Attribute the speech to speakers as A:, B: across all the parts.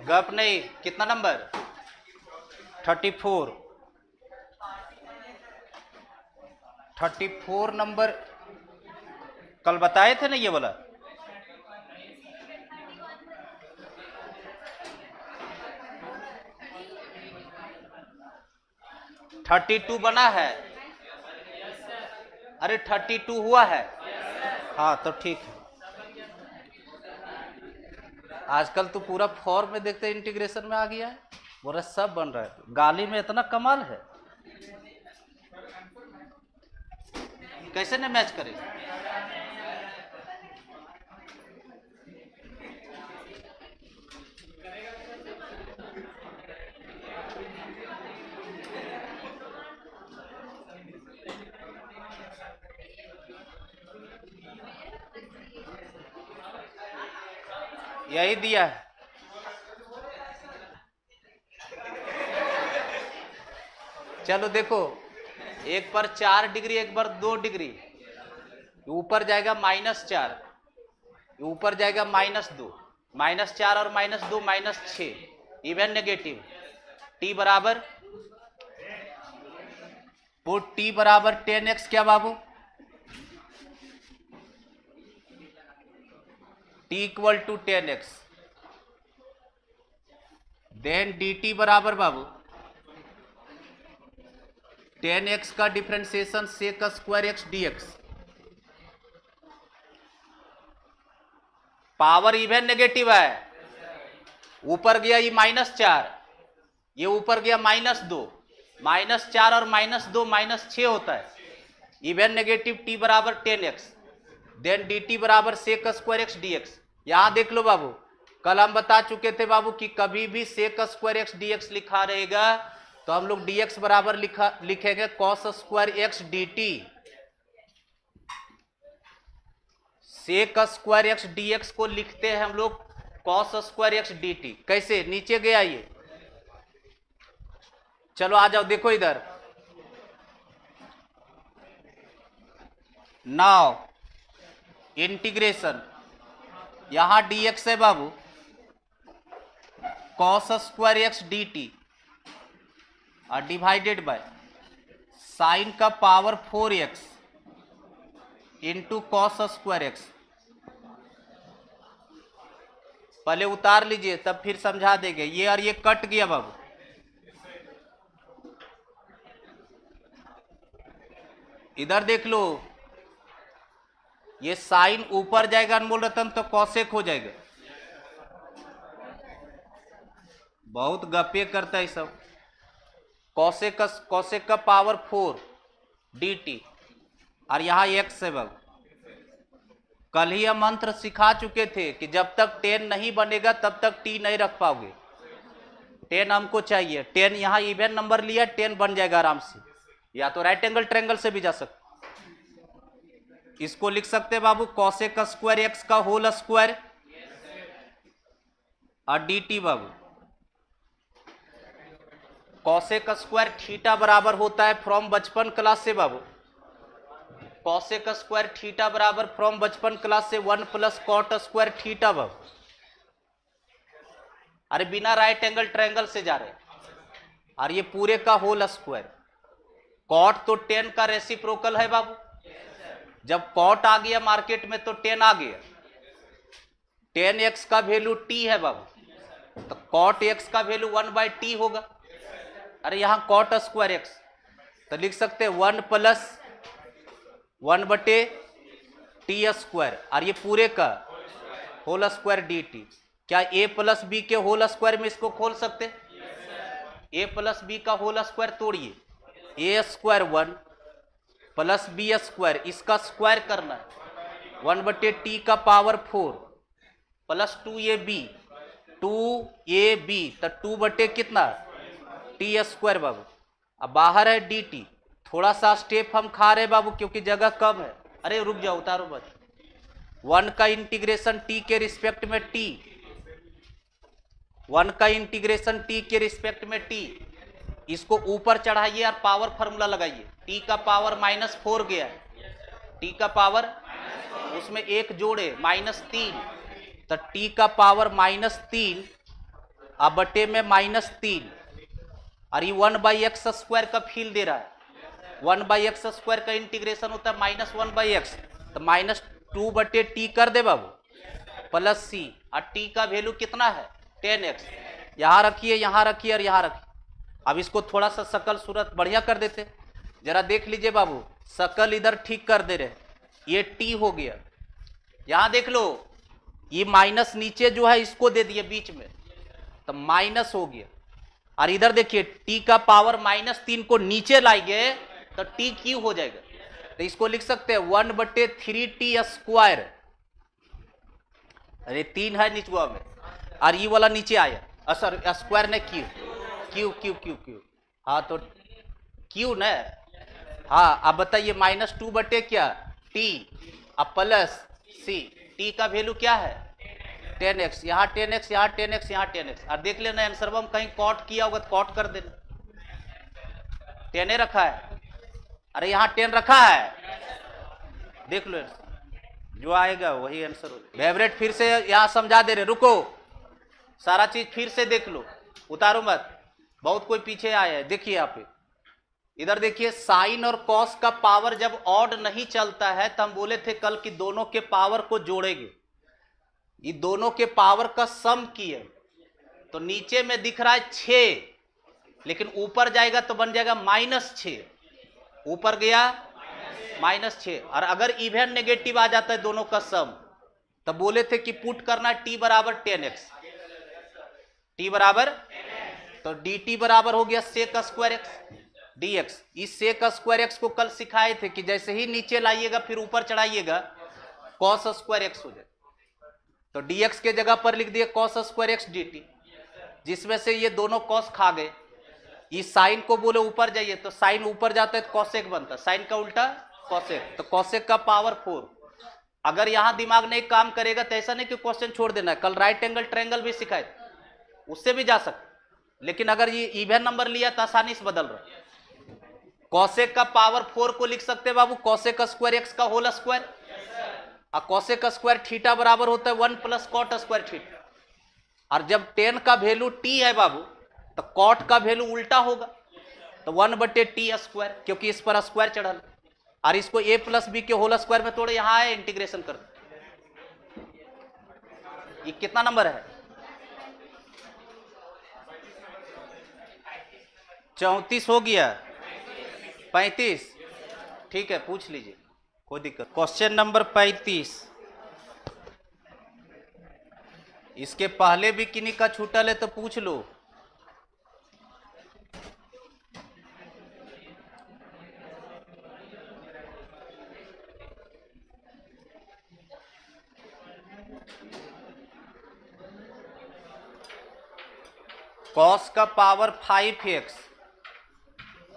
A: गप नहीं, कितना नंबर? 34। 34 नंबर कल बताए थे ना ये वाला। थर्टी टू बना है। अरे 32 हुआ है। हाँ तो ठीक है। आजकल तो पूरा फॉर्म में देखते इंटीग्रेशन में आ गया है, बोला सब बन रहा है। गाली में इतना कमाल है, कैसे न मैच करे। यही दिया है। चलो देखो, एक पर 4 डिग्री, एक पर 2 डिग्री, ऊपर जाएगा -4, ऊपर जाएगा -2, -4 और -2 -6, इवन नेगेटिव। टी बराबर, पुट टी बराबर 10x क्या बाबू? T equal to 10x, then dt बराबर बाबू 10x का differentiation sec square x dx। Power even negative है, ऊपर गया ये -4, ये ऊपर गया -2, -4 और -2 -6 होता है। इवन नेगेटिव टी बराबर 10x, देन dt बराबर सेक स्क्वायर x dx। यहां देख लो बाबू, कल हम बता चुके थे बाबू कि कभी भी सेक स्क्वायर x dx लिखा रहेगा तो हम लोग dx बराबर लिखेंगे cos square x dt। Sec square x dx को लिखते हैं हम लोग कॉस स्क्वायर x dt। कैसे? नीचे गया ये, चलो आ जाओ देखो इधर। नाउ इंटीग्रेशन, यहां dx है बाबू कॉस स्क्वायर x dt और डिवाइडेड बाय साइन का power 4x into cos square x। पहले उतार लीजिए तब फिर समझा देंगे। ये और ये कट गया बाबू, इधर देख लो, ये साइन ऊपर जाएगा अनमोल रतन तो कॉसेक हो जाएगा। बहुत गप्पे करता है सब। कॉसेक का पावर 4 dt और यहां x है बाबू। कल ही हम मंत्र सिखा चुके थे कि जब तक 10 नहीं बनेगा तब तक t नहीं रख पाओगे। 10 हमको चाहिए, 10 यहां इवन नंबर लिया, 10 बन जाएगा आराम से। या तो राइट एंगल ट्रायंगल से भी जा सकते, इसको लिख सकते हैं बाबू कॉसेक स्क्वायर एक्स का होल स्क्वायर और dt बाबू कॉसेक स्क्वायर थीटा बराबर होता है फ्रॉम बचपन क्लास से बाबू। कॉसेक स्क्वायर थीटा बराबर फ्रॉम बचपन क्लास से 1 प्लस कॉट स्क्वायर थीटा बाबू। अरे बिना राइट एंगल ट्रायंगल से जा रहे, और ये पूरे का होल स्क्वायर। कॉट तो 10 का रेसिप्रोकल है बाबू। जब कॉट आ गया मार्केट में तो 10 आ गया। 10x का वैल्यू t है बाबू, तो कॉट x का वैल्यू 1/t होगा। अरे यहां कॉट स्क्वायर x तो लिख सकते हैं 1 प्लस 1/t स्क्वायर, और ये पूरे का होल स्क्वायर dt। क्या a प्लस बी के होल स्क्वायर में इसको खोल सकते? a प्लस बी का होल स्क्वायर तोड़िए, a square 1 plus B square, इसका स्क्वायर करना है 1/t का पावर 4 प्लस 2ab, 2ab तो 2 कितना t स्क्वायर बाबू। अब बाहर है dt, थोड़ा सा स्टेप हम खा रहे बाबू क्योंकि जगह कम है। अरे रुक जाओ, उतारो बस। 1 का इंटीग्रेशन t के रिस्पेक्ट में t, 1 का इंटीग्रेशन t के रिस्पेक्ट में t, इसको ऊपर चढ़ाइए और पावर फार्मूला लगाइए। t का पावर -4 गया है, t का पावर उसमें एक जोड़े -3, तो t का पावर -3 अब बटे में -3, और ये 1/x² का फील दे रहा है। 1/x² का इंटीग्रेशन होता है -1/x, तो -2/t कर दे बाबू, प्लस c, और t का वैल्यू कितना है 10x। यहां रखिए, यहां रखिए और यहां रखिए। अब इसको थोड़ा सा शकल सूरत बढ़िया कर देते, जरा देख लीजिए बाबू, शकल इधर ठीक कर दे रहे, ये t हो गया। यहां देख लो, ये माइनस नीचे जो है इसको दे दिए बीच में, तो माइनस हो गया। और इधर देखिए t का पावर -3 को नीचे लाएंगे तो t क्यों हो जाएगा, तो इसको लिख सकते हैं 1/3t²। अरे 3 है निचुआ में, और ये वाला नीचे आया, सर स्क्वायर ने Q Q Q Q Q, हाँ तो क्यू न, हाँ। अब बताइए -2/t अब प्लस c, t का वैल्यू क्या है 10x, यहाँ 10x, यहाँ 10x, यहाँ 10x। और देख लेना आंसर में कहीं कॉट किया होगा तो कॉट कर देना, 10 रखा है, अरे यहाँ 10 रखा है, देख लो जो आएगा वही आंसर हो। फेवरेट फिर से यहाँ समझा दे रहे, रुको सारा चीज फिर से देख लो, उतारो मत, बहुत कोई पीछे आया है। देखिए यहाँ पे, इधर देखिए साइन और कॉस का पावर जब ऑड नहीं चलता है तो हम बोले थे कल कि दोनों के पावर को जोड़ेंगे, ये दोनों के पावर का सम किए, तो नीचे में दिख रहा है 6, लेकिन ऊपर जाएगा तो बन जाएगा -6, ऊपर गया -6। और अगर इवन नेगेटिव आ जाता है दोनों का सम, तो बोले थे कि पुट करना है t बराबर 10x, t बराबर, तो dt बराबर हो गया sec² dx। इस sec² को कल सिखाए थे कि जैसे ही नीचे लाइएगा फिर ऊपर चढ़ाइएगा cos² हो जाए, तो dx के जगह पर लिख दिए cos² dt, जिसमें से ये दोनों cos खा गए। इस साइन को बोले ऊपर जाइए, तो साइन ऊपर जाता है तो cosec बनता है, साइन का उल्टा cosec, तो cosec का पावर 4। अगर यहां दिमाग नहीं काम करेगा तो ऐसा नहीं कि क्वेश्चन छोड़ देना है, कल राइट एंगल ट्रायंगल भी सिखाए, उससे भी जा सकते, लेकिन अगर ये इवन नंबर लिया तो आसानी से बदल रहा। cosec का पावर 4 को लिख सकते हैं बाबू cosec² x का होल स्क्वायर, और cosec² थीटा बराबर होता है 1 + cot² थीटा। और जब 10 का वैल्यू t है बाबू, तो कॉट का वैल्यू उल्टा होगा, तो 1/t², क्योंकि इस पर स्क्वायर चढ़ल, और इसको a + b के होल स्क्वायर में तोड़े, यहां है इंटीग्रेशन कर। ये कितना नंबर है 34 हो गया, 35, ठीक है पूछ लीजिए, कोई दिक्कत। क्वेश्चन नंबर 35, इसके पहले भी किन्हीं का छूटल है तो पूछ लो। कॉस का पावर 5x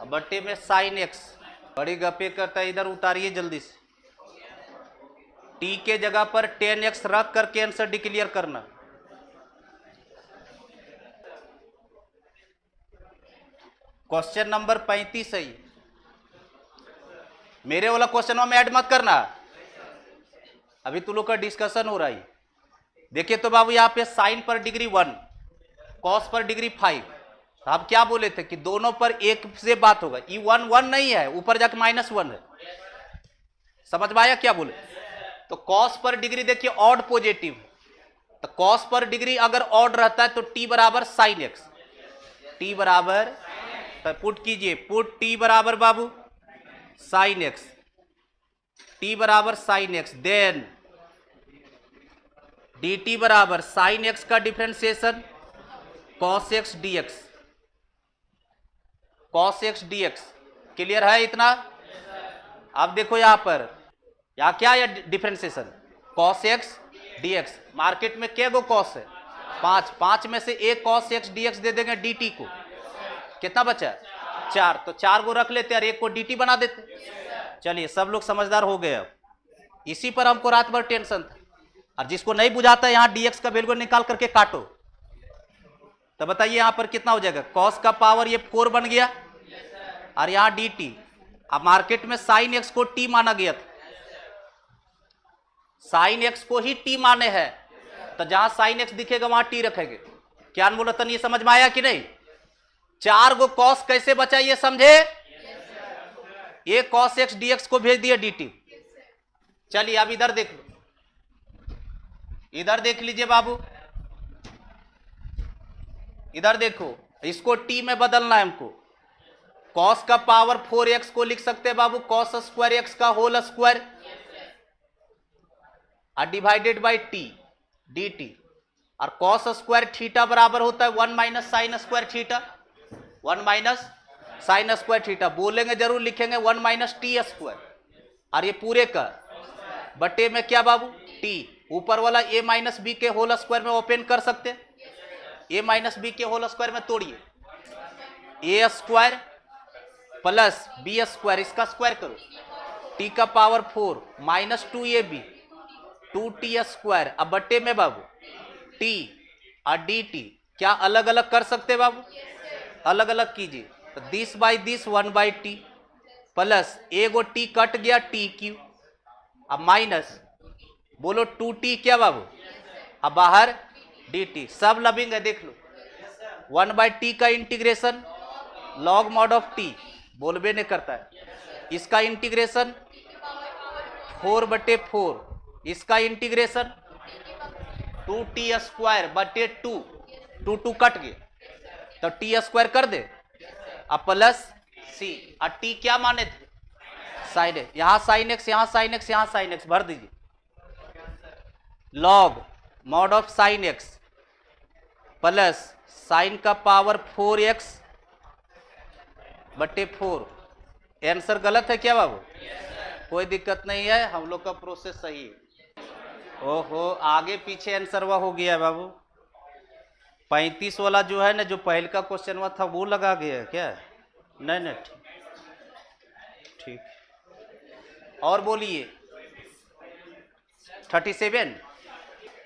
A: बटे में साइन x, बड़ी गपे करता है, इधर उतारिए जल्दी से। t के जगह पर 10x रख करके आंसर डिक्लेयर करना। क्वेश्चन नंबर 35 है, मेरे वाला क्वेश्चन में ऐड मत करना, अभी तुम लोग का डिस्कशन हो रहा है। देखिए तो बाबू यहाँ पे साइन पर डिग्री 1, कॉस पर डिग्री 5, तो आप क्या बोले थे कि दोनों पर एक से बात होगा, ये 1 1 नहीं है, ऊपर जाके -1 है, समझ में आया क्या बोले। तो कॉस पर डिग्री देखिए ऑड पॉजिटिव, तो कॉस पर डिग्री अगर ऑड रहता है तो t बराबर साइन x, t बराबर, तो पुट कीजिए, पुट t बराबर बाबू साइन x, t बराबर साइन x, देन dt बराबर साइन x का differentiation cos x dx, cos x dx। Clear है इतना। अब देखो यहां पर, यहां क्या है differentiation cos x dx, market में क्या गो cos है 5, 5 में से एक cos x dx दे देंगे dt को, कितना बचा 4, तो 4 को रख लेते और एक को dt बना देते। चलिए सब लोग समझदार हो गए। अब इसी पर हमको रात भर टेंशन था, और जिसको नहीं बुझाता यहां dx का वैल्यू निकाल करके काटो, तो बताइए यहां पर कितना हो जाएगा, cos का पावर ये 4 बन गया, और यहां dt। अब मार्केट में sin x को t माना गया था, sin x को ही t माने हैं, तो जहां sin x दिखेगा वहां t रखेंगे, क्या अनमोल रतन ये समझ में आया कि नहीं? 4 गो कॉस कैसे बचा ये समझे? ये कॉस एक्स डीएक्स को भेज दिया dt। चलिए अब इधर देख लो, इधर देख लीजिए बाबू, इधर देखो, इसको t में बदलना है हमको। cos का पावर 4x को लिख सकते हैं बाबू cos स्क्वायर एक्स का whole square divided by t dt, और cos स्क्वायर थीटा बराबर होता है 1 minus sine square theta, 1 minus sine square theta. बोलेंगे जरूर, लिखेंगे 1 माइनस टी स्क्वायर, और ये पूरे का बटे में क्या बाबू t, ऊपर वाला a माइनस बी के होल स्क्वायर में ओपन कर सकते हैं, a माइनस बी के होल स्क्वायर में तोड़िए, a square plus B square, इसका स्क्वायर करो, t का power 4 minus 2ab 2t square, अब बट्टे में बाबू t और dt क्या अलग अलग कर सकते बाबू? अलग अलग कीजिए, तो this by this 1 by T plus एगो t कट गया t क्यू, अब माइनस बोलो 2t क्या बाबू, अब बाहर dt, सब लविंग है देख लो। 1 बाई टी का integration log mod of t, बोलबे नहीं करता है, इसका इंटीग्रेशन 4/4, इसका इंटीग्रेशन 2t स्क्वायर बटे 2 कट गए तो टी स्क्वायर कर दे, अब प्लस सी, और टी क्या माने थे? साइन एक्स, यहां साइन एक्स, यहां साइन एक्स, यहां साइन एक्स भर दीजिए, log mod of sine x plus sign का पावर 4x बटे 4। आंसर गलत है क्या बाबू? कोई दिक्कत नहीं है, हम लोग का प्रोसेस सही है। ओहो, आगे पीछे आंसर वह हो गया है बाबू। 35 वाला जो है ना, जो पहले का क्वेश्चन हुआ था वो लगा गया क्या? नहीं नहीं, ठीक। और बोलिए 37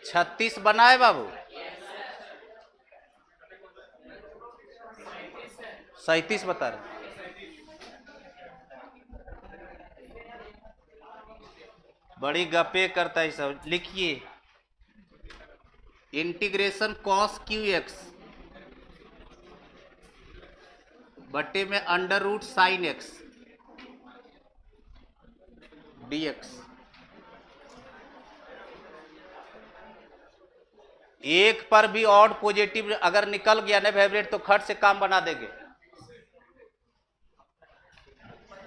A: 36 बना है बाबू, 37 बता रहे, बड़ी गप्पे करता है सब। लिखिए इंटीग्रेशन कॉस क्यू एक्स बटे में under root sine x dx। एक पर भी ऑड पॉजिटिव अगर निकल गया ना फेवरेट तो खट से काम बना देंगे।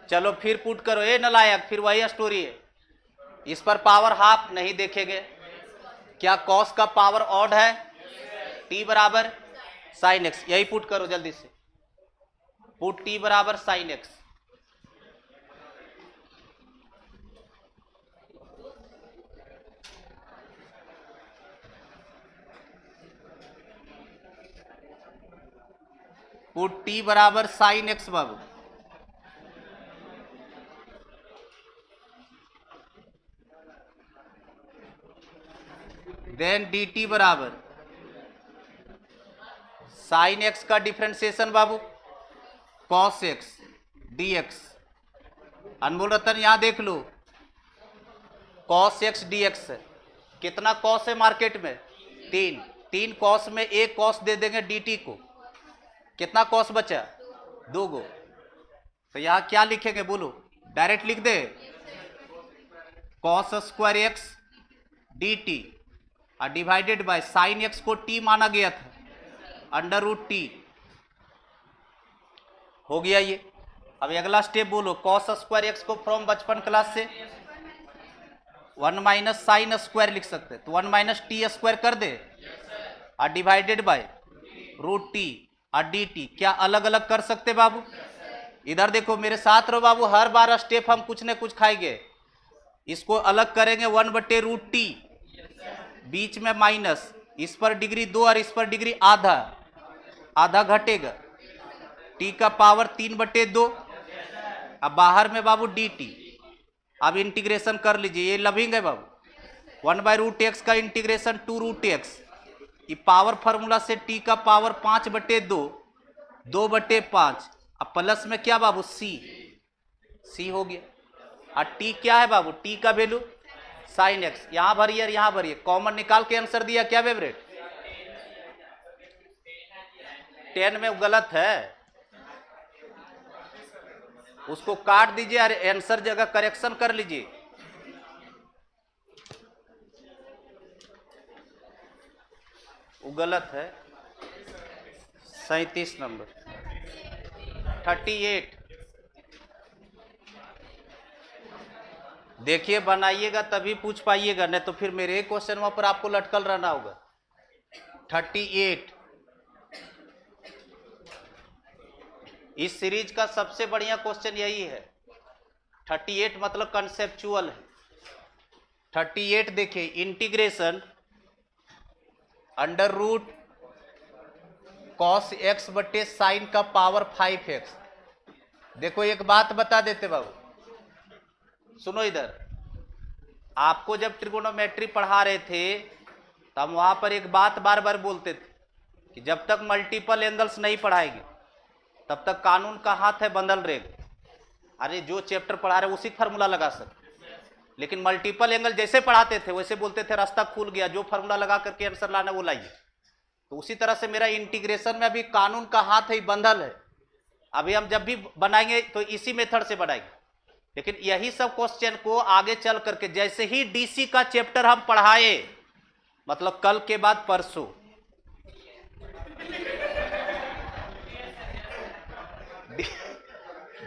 A: चलो फिर पुट करो, ए नलायक, फिर वही स्टोरी है, इस पर पावर हाफ नहीं देखेंगे। क्या कॉस का पावर ऑड है? t बराबर साइन एक्स, यही पुट करो जल्दी से, पुट t बराबर साइन एक्स। पुट t बराबर साइन एक्स बाबू, देन dt बराबर साइन एक्स का डिफ्रेंसिएशन बाबू कॉस एक्स dx। अनमोल रतन यहां देख लो, कॉस एक्स dx है, कितना कॉस है मार्केट में? 3 कॉस में एक कॉस दे देंगे dt को, कितना कॉस बचा? 2 गो। तो यहां क्या लिखेंगे बोलो, डायरेक्ट लिख दे कॉस स्क्वायर एक्स dt और डिवाइडेड बाय साइन एक्स को t माना गया था, अंडर रूट टी हो गया ये। अब अगला स्टेप बोलो, कॉस स्क्वायर एक्स को फ्रॉम बचपन क्लास से 1 माइनस साइन स्क्वायर लिख सकते, तो 1 माइनस टी स्क्वायर कर दे और डिवाइडेड बाय रूट टी और डी टी। क्या अलग अलग कर सकते बाबू? इधर देखो मेरे साथ रहो बाबू, हर बार स्टेप हम कुछ न कुछ खाएंगे। इसको अलग करेंगे 1/√t, बीच में माइनस, इस पर डिग्री 2 और इस पर डिग्री आधा, आधा घटेगा, t का पावर 3/2, अब बाहर में बाबू dt। अब इंटीग्रेशन कर लीजिए, ये लविंग है बाबू, 1/√x का इंटीग्रेशन 2√x, ये पावर फार्मूला से t का पावर 5/2, 2/5, अब प्लस में क्या बाबू c हो गया। और t क्या है बाबू? t का वैल्यू साइन एक्स, यहां भरिए और यहां भरिए, कॉमन निकाल के आंसर दिया क्या फेवरेट? 10 में गलत है, उसको काट दीजिए और आंसर जगह करेक्शन कर लीजिए। वो गलत है। 37 नंबर 38। देखिए बनाइएगा तभी पूछ पाइएगा, नहीं तो फिर मेरे क्वेश्चन वहां पर आपको लटकल रहना होगा। 38 इस सीरीज का सबसे बढ़िया क्वेश्चन यही है। 38 मतलब कंसेप्चुअल है। 38 देखिए, integration under root cos x बटे साइन का पावर 5x। देखो एक बात बता देते बाबू, सुनो इधर, आपको जब ट्रिगोनोमेट्री पढ़ा रहे थे तो हम वहां पर एक बात बार बार बोलते थे कि जब तक मल्टीपल एंगल्स नहीं पढ़ाएंगे तब तक कानून का हाथ है बंधल रहेगा। अरे जो चैप्टर पढ़ा रहे उसी फार्मूला लगा सकते, लेकिन मल्टीपल एंगल जैसे पढ़ाते थे वैसे बोलते थे रास्ता खुल गया, जो फार्मूला लगा करके आंसर लाना वो लाइए। तो उसी तरह से मेरा इंटीग्रेशन में अभी कानून का हाथ है बंधल है। अभी हम जब भी बनाएंगे तो इसी मेथड से बनाएंगे, लेकिन यही सब क्वेश्चन को आगे चल करके जैसे ही डीसी का चैप्टर हम पढ़ाए, मतलब कल के बाद परसों,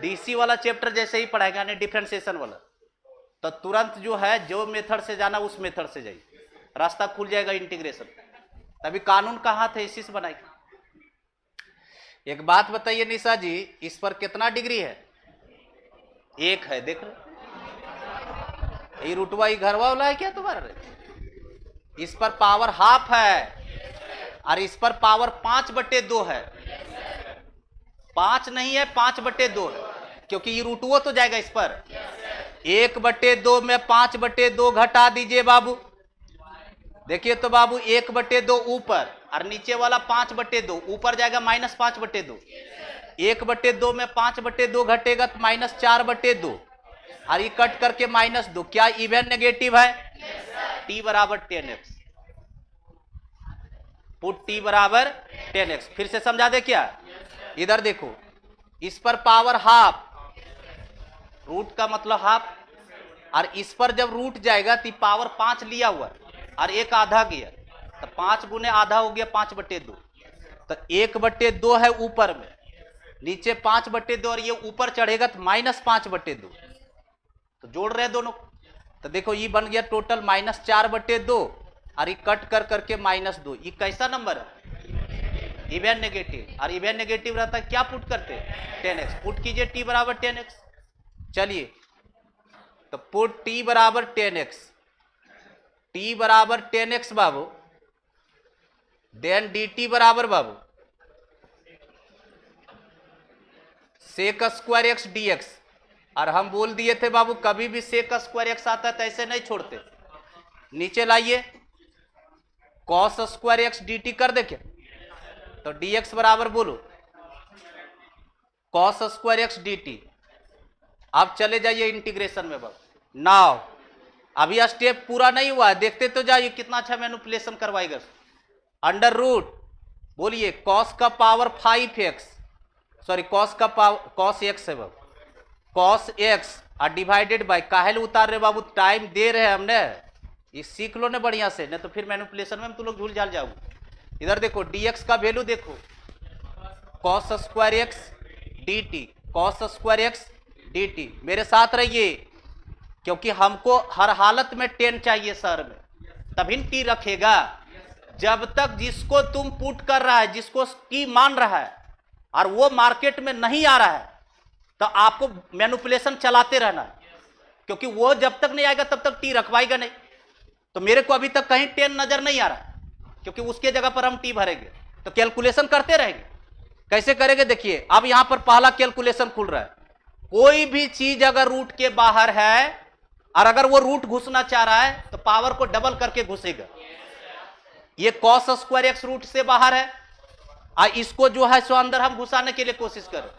A: डीसी वाला चैप्टर जैसे ही पढ़ाएगा यानी डिफरेंशिएशन वाला, तो तुरंत जो है जो मेथड से जाना उस मेथड से जाइए, रास्ता खुल जाएगा इंटीग्रेशन। तभी कानून का हाथ है, इसी से बनाएगा। एक बात बताइए निशा जी, इस पर कितना डिग्री है? 1 है। देख रहे ये रूटवा ही घरवा वाला है क्या तुम्हारा? इस पर पावर हाफ है और इस पर पावर 5/2 है। 5 नहीं है, 5/2 है, क्योंकि ये रूटवो तो जाएगा इस पर। 1/2 में 5/2 घटा दीजिए बाबू। देखिए तो बाबू 1/2 ऊपर और नीचे वाला 5/2, ऊपर जाएगा -5/2। 1/2 में 5/2 घटेगा तो -4/2 और ये कट करके -2। क्या इवन नेगेटिव है? t बराबर 10x। पुट t बराबर 10x। फिर से समझा दे क्या? इधर देखो, इस पर पावर हाफ, रूट का मतलब हाफ, और इस पर जब रूट जाएगा तो पावर 5 लिया हुआ और एक आधा गया, तो 5 गुने आधा हो गया 5/2। तो 1/2 है ऊपर में, नीचे 5/2 और ये ऊपर चढ़ेगा तो -5/2। तो जोड़ रहे दोनों, तो देखो ये बन गया टोटल -4/2 और ये कट कर करके -2। ये कैसा नंबर है? Even negative. और इवन नेगेटिव रहता है क्या पुट करते? 10x। पुट कीजिए t बराबर 10x। चलिए तो पुट t बराबर 10x, t बराबर 10x बाबू, देन dt बराबर बाबू सेक स्क्वायर एक्स dx। और हम बोल दिए थे बाबू कभी भी सेक स्क्वायर एक्स आता है तो ऐसे नहीं छोड़ते, नीचे लाइए कॉस स्क्वायर एक्स dt कर दे क्या? तो dx बराबर बोलो कॉस स्क्वायर एक्स dt। अब चले जाइए इंटीग्रेशन में बाबू। नाउ अभी स्टेप पूरा नहीं हुआ है, देखते तो जाइए कितना अच्छा मैनिपुलेशन करवाएगा। अंडर रूट बोलिए कॉस का पावर 5x, सॉरी कॉस का पावर कॉस x है बाबू, कॉस x और डिवाइडेड बाय, काहेल उतार रहे बाबू, टाइम दे रहे हैं हमने, ये सीख लो ना बढ़िया से, नहीं तो फिर मैनिपुलेशन में तुम लोग भूल जाल जाओगे। इधर देखो dx का वैल्यू देखो, cos square x dt, cos square x dt। मेरे साथ रहिए क्योंकि हमको हर हालत में 10 चाहिए सर में, तभी t रखेगा। जब तक जिसको तुम पुट कर रहा है, जिसको t मान रहा है और वो मार्केट में नहीं आ रहा है, तो आपको मैनिपुलेशन चलाते रहना है, क्योंकि वो जब तक नहीं आएगा तब तक t रखवाएगा नहीं। तो मेरे को अभी तक कहीं 10 नजर नहीं आ रहा है, क्योंकि उसके जगह पर हम t भरेंगे, तो कैलकुलेशन करते रहेंगे। कैसे करेंगे? देखिए अब यहां पर पहला कैलकुलेशन खुल रहा है। कोई भी चीज अगर रूट के बाहर है और अगर वो रूट घुसना चाह रहा है तो पावर को डबल करके घुसेगा। ये कॉस स्क्वायर एक्स रूट से बाहर है और इसको जो है सो अंदर हम घुसाने के लिए कोशिश करें,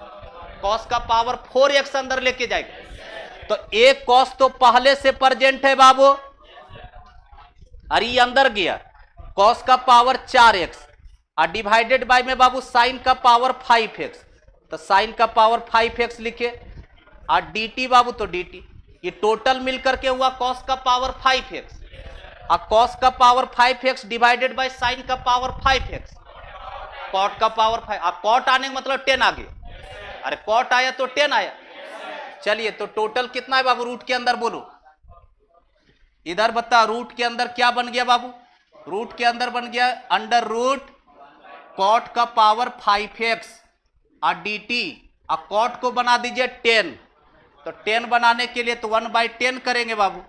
A: कॉस का पावर 4x अंदर लेके जाएगा। तो एक कॉस तो पहले से प्रेजेंट है बाबू, और ये अंदर गया, कॉस का पावर 4x और डिवाइडेड बाय में बाबू साइन का पावर 5x, तो साइन का पावर 5x लिखे, और dt बाबू तो dt, ये टोटल मिलकर के हुआ cos का पावर 5x, और cos का power 5x divided by sine का पावर 5x, cot का पावर 5, अब cot आने का मतलब 10 आ गया, अरे cot आया तो 10 आया। चलिए तो टोटल कितना है बाबू, रूट के अंदर बोलो, इधर बता रूट के अंदर क्या बन गया बाबू, रूट के अंदर बन गया अंडर रूट कॉट का पावर 5x और dt, और कॉट को बना दीजिए 10, तो 10 बनाने के लिए तो 1/10 करेंगे बाबू,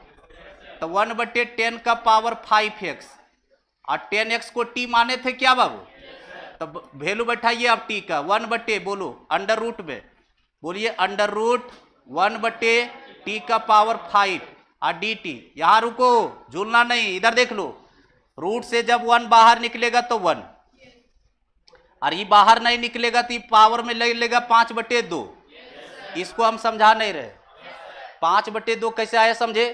A: तो 1/10 का पावर 5x, और 10x को t माने थे क्या बाबू, तो वैल्यू बैठाइए आप t का 1/, बोलो अंडर रूट में, बोलिए अंडर रूट 1/t का पावर 5 और dt, यहां रुको झूलना नहीं, इधर देख लो, रूट से जब 1 बाहर निकलेगा तो 1, और ये बाहर नहीं निकलेगा तो ये पावर में ले लेगा 5/2, इसको हम समझा नहीं रहे, 5/2 कैसे आया समझे,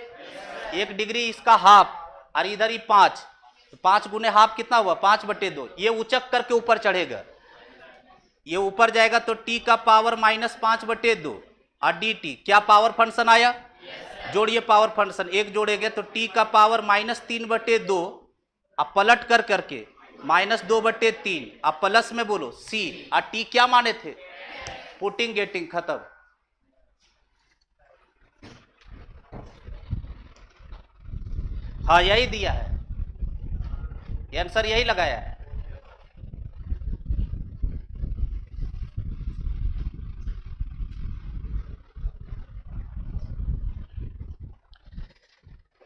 A: 1 डिग्री इसका हाफ, और इधर ही 5, तो 5 गुने हाफ कितना हुआ 5/2, ये उचक करके ऊपर चढ़ेगा, ये ऊपर जाएगा तो t का पावर -5/2 और dt, क्या पावर फंक्शन आया, जोड़िए पावर फंक्शन, एक जोड़ेंगे तो t का पावर -3/2, अब पलट कर करके -2/3, अब प्लस में बोलो c, और t क्या माने थे, पुटिंग गेटिंग, खत्म। हाँ यही दिया है, आंसर यही लगाया है।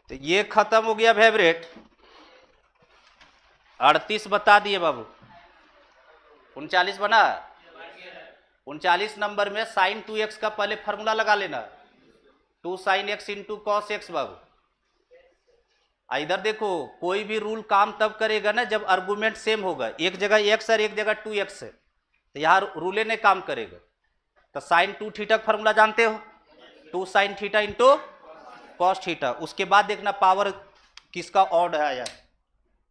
A: तो ये खत्म हो गया फेवरेट, 38 बता दिए बाबू, 39 बना, 39 नंबर में sin 2x का पहले फॉर्मूला लगा लेना, 2 sin x into cos x बाबू। इधर देखो कोई भी रूल काम तब करेगा ना जब आर्गुमेंट सेम होगा, एक जगह x और एक जगह 2x है, तो यहाँ रूले ने काम करेगा। तो sin 2 थीटा का फॉर्मूला जानते हो, 2 sin theta into cos theta, उसके बाद देखना पावर किसका ऑड है यार,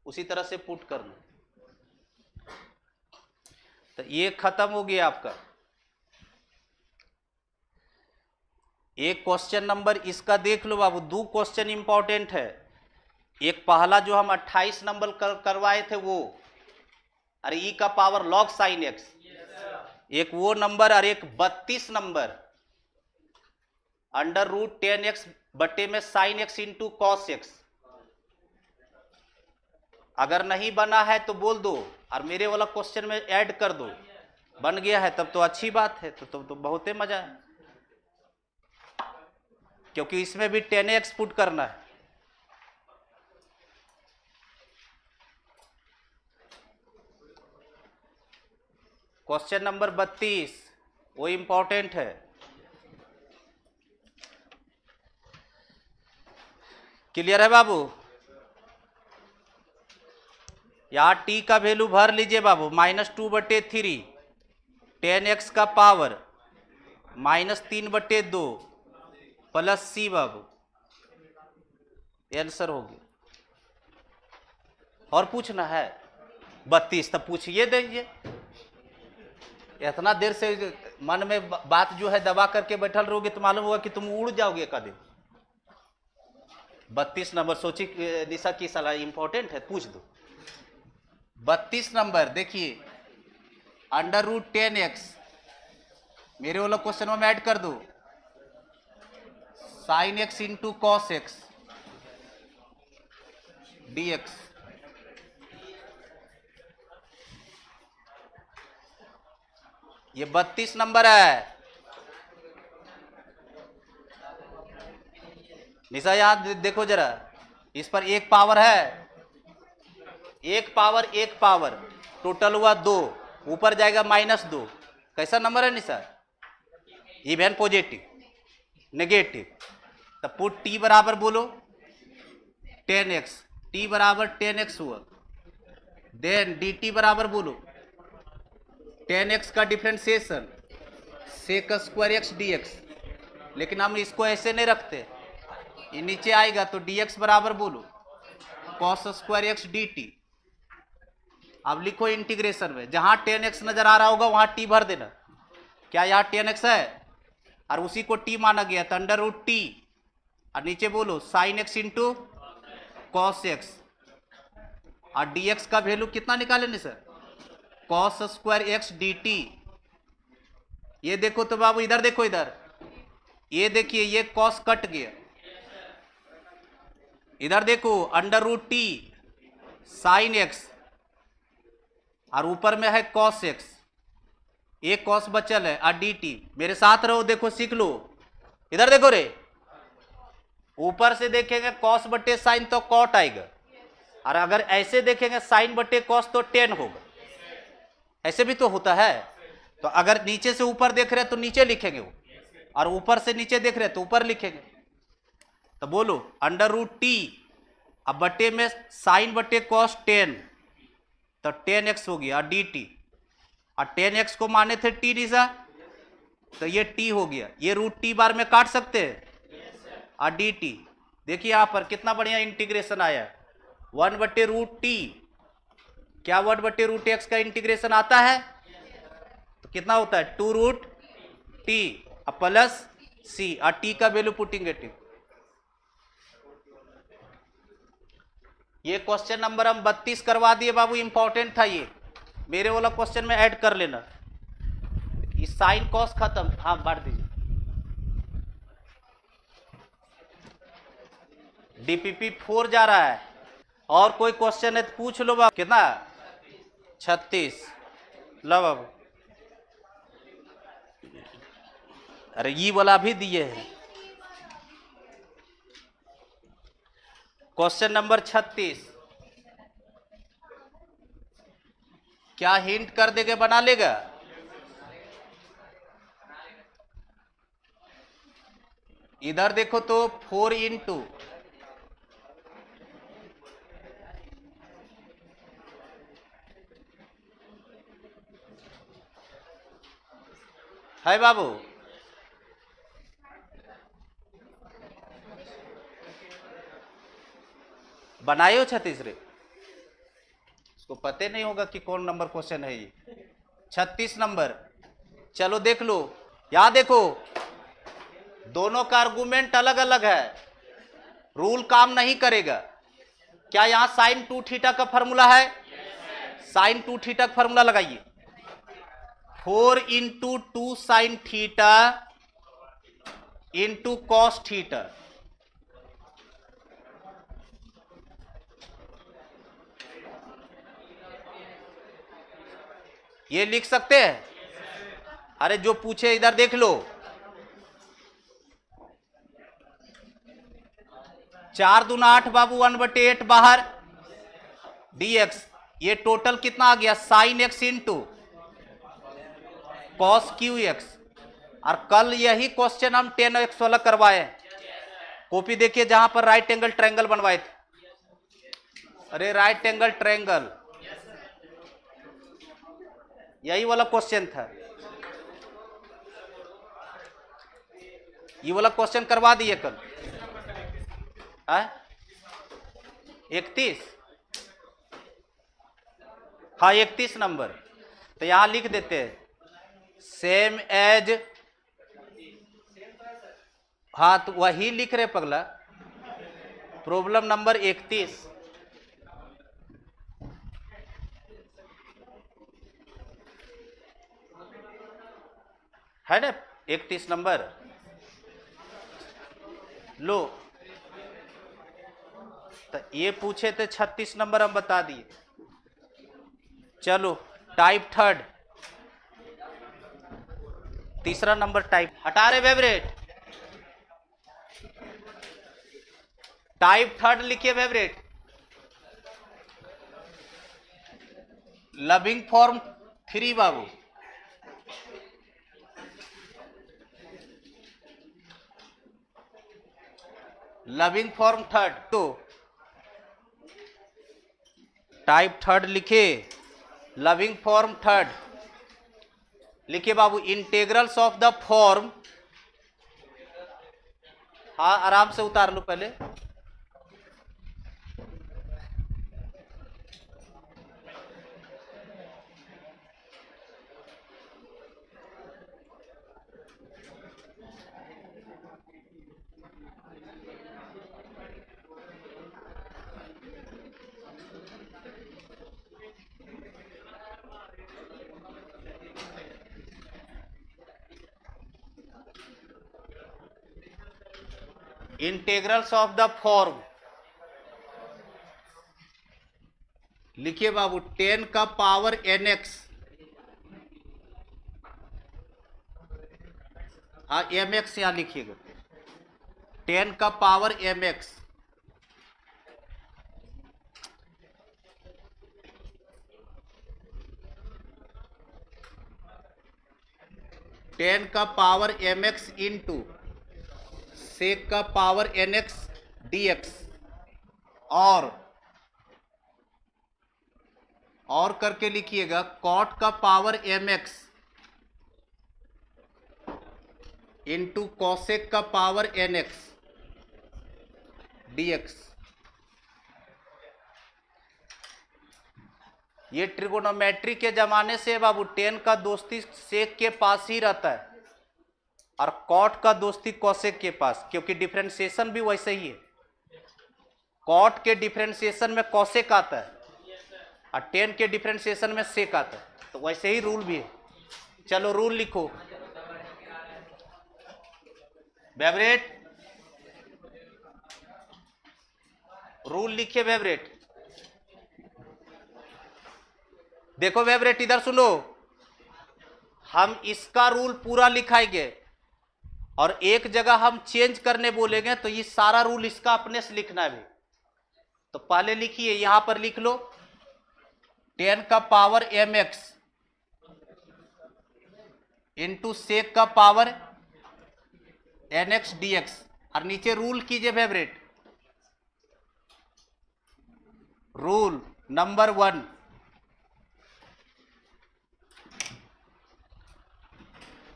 A: उसी तरह से पुट करना। तो ये खत्म हो गया आपका। एक क्वेश्चन नंबर इसका देख लो बाबू, 2 क्वेश्चन इंपॉर्टेंट है, एक पहला जो हम 28 नंबर करवाए थे वो, अरे ई का पावर लॉग साइन एक्स, एक वो नंबर, और एक 32 नंबर अंडर रूट 10x बटे में sine x into cos x. अगर नहीं बना है तो बोल दो और मेरे वाला क्वेश्चन में ऐड कर दो, बन गया है तब तो अच्छी बात है, तो बहुत ही मजा है, क्योंकि इसमें भी 10x पुट करना है। क्वेश्चन नंबर 32 वो इंपॉर्टेंट है, क्लियर है बाबू। यहां t का वैल्यू भर लीजिए बाबू, -2/3, 10x का पावर -3/2 प्लस c बाबू, आंसर होगी। और पूछना है 32 तब पूछिए देंगे, इतना देर से मन में बात जो है दबा करके बैठल रहोगे तो मालूम होगा कि तुम उड़ जाओगे कभी। 32 नंबर सोची निशा की सलाह इंपॉर्टेंट है, पूछ दो। 32 नंबर देखिए, अंडर रूट 10x, मेरे वाला क्वेश्चन में ऐड कर दो, sine x into cos x dx, ये 32 नंबर है। निशा यहां देखो जरा, इस पर एक पावर है, एक पावर टोटल हुआ 2, ऊपर जाएगा -2, कैसा नंबर है निशा, इवन पॉजिटिव नेगेटिव। तो पुट t बराबर बोलो 10x, t बराबर 10x हुआ, देन dt बराबर बोलो 10x का differentiation sec square x dx, लेकिन हम इसको ऐसे नहीं रखते, ये नीचे आएगा तो dx बराबर बोलो cos स्क्वायर x dt, अब लिखो इंटीग्रेशन में, जहां 10x नजर आ रहा होगा वहां t भर देना। क्या यहाँ 10x है और उसी को t माना गया तो अंडर रूट टी, और नीचे बोलो sine x into cos x, और dx का वैल्यू कितना निकालेंगे sir, cos square x D T. ये देखो तो बाबू इधर देखो, इधर ये देखिए ये कॉस कट गया, इधर देखो under root T sine x और ऊपर में है कॉस एक्स, एक कॉस बचल है और डी टी। मेरे साथ रहो, देखो सीख लो, इधर देखो रे, ऊपर से देखेंगे कॉस बटे साइन तो कॉट आएगा, और अगर ऐसे देखेंगे साइन बटे कॉस तो टेन होगा, ऐसे भी तो होता है। तो अगर नीचे से ऊपर देख रहे हैं तो नीचे लिखेंगे वो, और ऊपर से नीचे देख रहे हैं तो ऊपर लिखेंगे। तो बोलो अंडर रूट टी, अब बटे में साइन बटे कॉस 10 तो 10x हो गया डी टी, और 10x को माने थे टी निशा तो ये t हो गया, ये रूट टी बार में काट सकते हैं और डी टी। देखिए यहां पर कितना बढ़िया इंटीग्रेशन आया, 1 बटे रूट टी, क्या 1 बटे रूट एक्स का इंटीग्रेशन आता है तो कितना होता है 2 रूट टी प्लस सी, और टी का वैल्यू पुटिंग टी। ये क्वेश्चन नंबर हम 32 करवा दिए बाबू, इंपॉर्टेंट था ये, मेरे वाला क्वेश्चन में ऐड कर लेना। ये साइन कॉस खत्म, हाँ बांट दीजिए। डीपीपी 4 जा रहा है, और कोई क्वेश्चन है तो पूछ लो बाबू। कितना 36, लो बाबू, अरे ये वाला भी दिए हैं। क्वेश्चन नंबर 36, क्या हिंट कर देगे बना लेगा? इधर देखो तो 4 इंटू है बाबू, बनाए हो 36 रे, उसको पता नहीं होगा कि कौन नंबर क्वेश्चन है ये 36 नंबर। चलो देख लो, यहां देखो दोनों का आर्गुमेंट अलग अलग है, रूल काम नहीं करेगा। क्या यहां साइन 2 थीटा का फॉर्मूला है? साइन 2 थीटा का फॉर्मूला लगाइए, 4 into 2 sine theta into cos theta. ये लिख सकते हैं? अरे जो पूछे इधर देख लो, 4 दूना 8 बाबू, 1/8 बाहर dx, ये टोटल कितना आ गया sine x into cos Q x. और कल यही क्वेश्चन हम 10x वाला करवाए, कॉपी देखिए जहां पर राइट एंगल ट्रायंगल बनवाए थे। अरे राइट एंगल ट्रायंगल, यही वाला क्वेश्चन था, ये वाला क्वेश्चन करवा दिए कल। 31, हाँ 31 नंबर। तो यहां लिख देते हैं सेम एज, हाँ तो वही लिख रहे पगला, प्रॉब्लम नंबर 31 है ना, 31 नंबर लो। तो ये पूछे थे 36 नंबर हम बता दिए। चलो टाइप थर्ड, तीसरा नंबर टाइप, हटा रहे फेवरेट, टाइप थर्ड लिखिए फेवरेट, लविंग फॉर्म 3 बाबू। लविंग फॉर्म थर्ड, तो टाइप थर्ड लिखे, लविंग फॉर्म थर्ड लिखिए बाबू, इंटेग्रल्स ऑफ द फॉर्म, हाँ आराम से उतार लो पहले, इंटेग्रल्स ऑफ द फॉर्म, लिखिए बाबू 10 का पावर nx, हाँ mx यहां लिखिएगा, 10 का पावर mx, टेन का पावर mx इंटू सेक का पावर nx dx, और करके लिखिएगा कॉट का पावर mx इंटू कॉसेक का पावर nx dx। ये ट्रिगोनोमेट्री के जमाने से बाबू 10 का दोस्ती सेक के पास ही रहता है और कॉट का दोस्ती कॉसेक के पास, क्योंकि डिफरेंशिएशन भी वैसे ही है। कॉट के डिफरेंशिएशन में कॉसेक आता है और 10 के डिफरेंशिएशन में सेक आता है, तो वैसे ही रूल भी है। चलो रूल लिखो, फेवरेट रूल लिखिए फेवरेट। देखो फेवरेट इधर सुनो, हम इसका रूल पूरा लिखाएंगे और एक जगह हम चेंज करने बोलेंगे तो ये सारा रूल इसका अपने से लिखना है। तो पहले लिखिए, यहां पर लिख लो 10 का पावर mx इंटू सेक का पावर nx dx, और नीचे रूल कीजिए फेवरेट। रूल नंबर 1,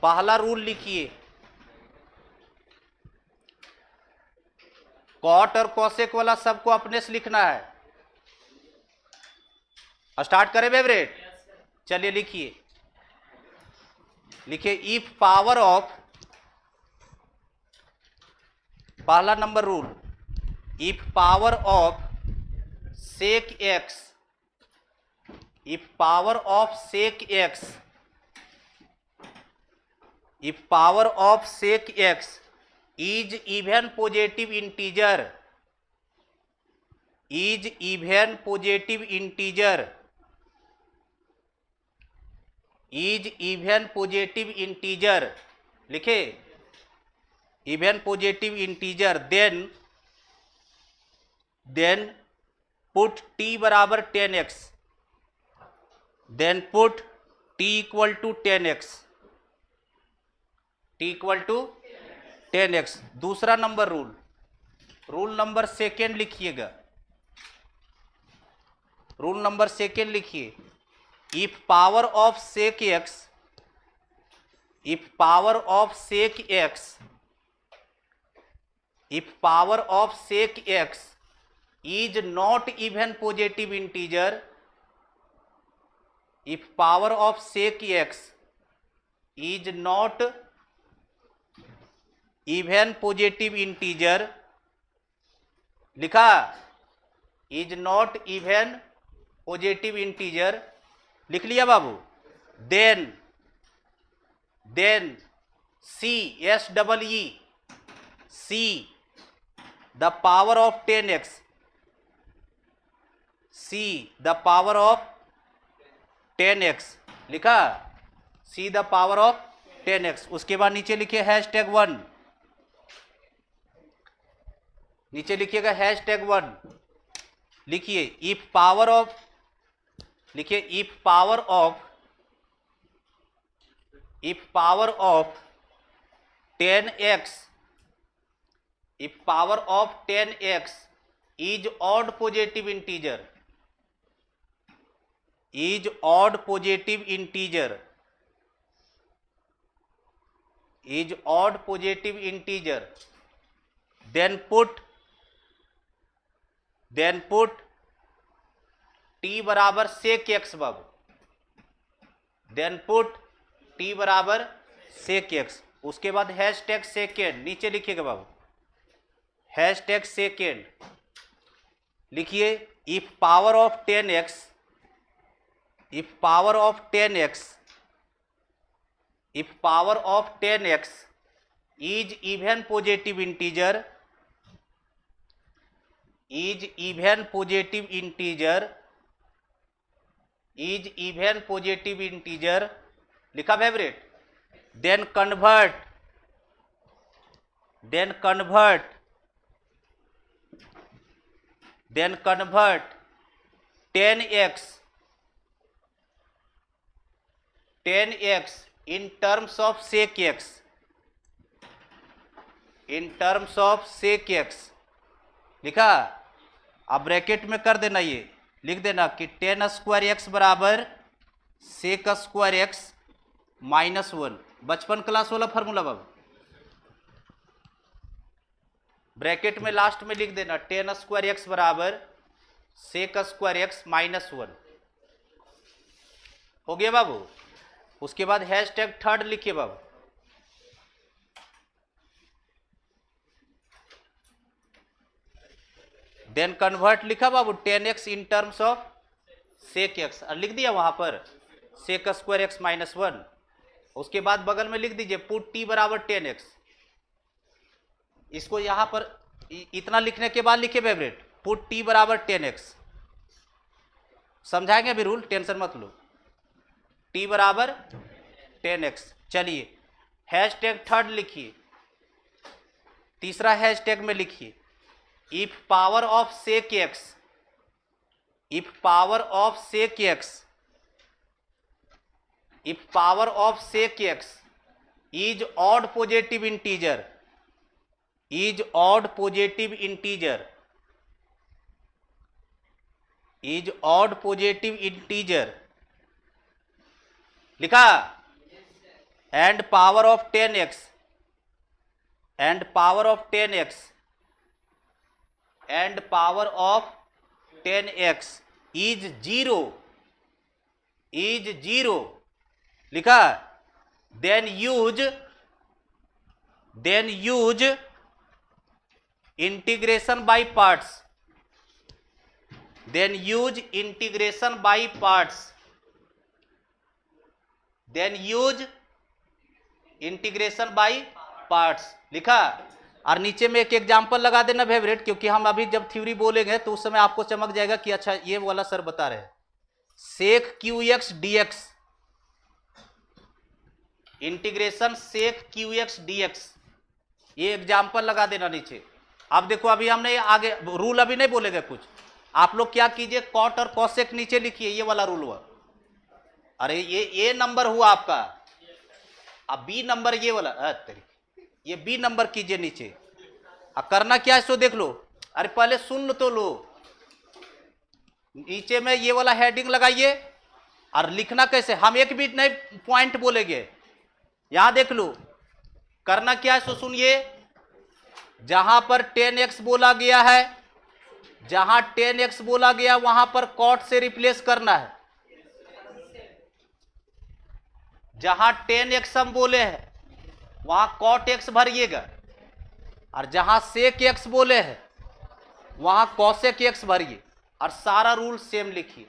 A: पहला रूल लिखिए, कॉट और कॉसेक वाला सबको अपने से लिखना है। स्टार्ट करें फेवरेट, चलिए लिखिए, लिखिए इफ पावर ऑफ, पहला number rule, if power of sec x, if power of sec x, if power of sec x is even positive integer, is even positive integer, is even positive integer, लिखे even positive integer, then put t बराबर 10x, then put t equal to 10x, t equal to 10x। दूसरा number rule, rule number second लिखिएगा, rule number second लिखिए, if power of sec x, if power of sec x, if power of sec x is not even positive integer, if power of sec x is not even positive integer, लिखा is not even positive integer, लिख लिया बाबू। Then see S double E see the power of 10x, see the power of 10x, लिखा सी the power of 10x। उसके बाद नीचे लिखिए #1, नीचे लिखिएगा #1, लिखिए इफ पावर ऑफ, लिखिए if power of 10x, if power of 10x is odd positive integer, is odd positive integer, is odd positive integer, then put t बराबर सेक x बाबू, then put t बराबर सेक x। उसके बाद #second, नीचे लिखिएगा बाबू #second, लिखिए if power of 10x, if power of 10x, if power of 10x is even positive integer, is even positive integer लिखा favourite, then convert 10x in terms of sec x लिखा। अब bracket में कर देना, ये लिख देना कि 10 स्क्वायर एक्स बराबर सेक स्क्वायर एक्स -1। बचपन क्लास वाला फार्मूला बाबू, ब्रैकेट में लास्ट में लिख देना 10 स्क्वायर एक्स बराबर सेक स्क्वायर एक्स -1। हो गया बाबू। उसके बाद हैशटैग थर्ड लिखिए बाबू, देन कन्वर्ट लिखा बाबू 10x in terms of sec x, और लिख दिया वहां पर सेक स्क्वायर एक्स -1। उसके बाद बगल में लिख दीजिए पुट t बराबर 10x। इसको यहां पर इतना लिखने के बाद लिखिए फेवरेट पुट t बराबर 10x। समझाएंगे अभी रूल, टेंशन मत लो। t बराबर 10x। चलिए हैशटैग थर्ड लिखिए, तीसरा हैशटैग में लिखिए if power of sec x is odd positive integer लिखा, and power of 10x is zero लिखा, then use integration by parts, लिखा। और नीचे में एक एग्जांपल लगा देना फेवरेट, क्योंकि हम अभी जब थ्योरी बोलेंगे तो उस समय आपको चमक जाएगा कि अच्छा ये वाला सर बता रहे हैं। Sec cube x d x, integration sec cube x d x, ये एग्जाम्पल लगा देना नीचे। अब देखो अभी हमने आगे रूल अभी नहीं बोलेंगे कुछ, आप लोग क्या कीजिए कॉट और कॉसेक नीचे लिखिए, ये वाला रूल हुआ। अरे ये नंबर हुआ आपका, अब बी नंबर ये वाला, ये बी नंबर कीजिए नीचे। अब करना क्या है सो देख लो, अरे पहले सुन तो लो। नीचे में ये वाला हेडिंग लगाइए, और लिखना कैसे, हम एक भी नए पॉइंट बोलेंगे। यहां देख लो करना क्या है सो सुनिए। जहां पर 10x बोला गया है, वहां पर कॉट से रिप्लेस करना है। जहां 10x हम बोले हैं वहां कॉट x भरिएगा, और जहां सेक x बोले हैं वहां कॉसेक x भरिए, और सारा रूल सेम लिखिए।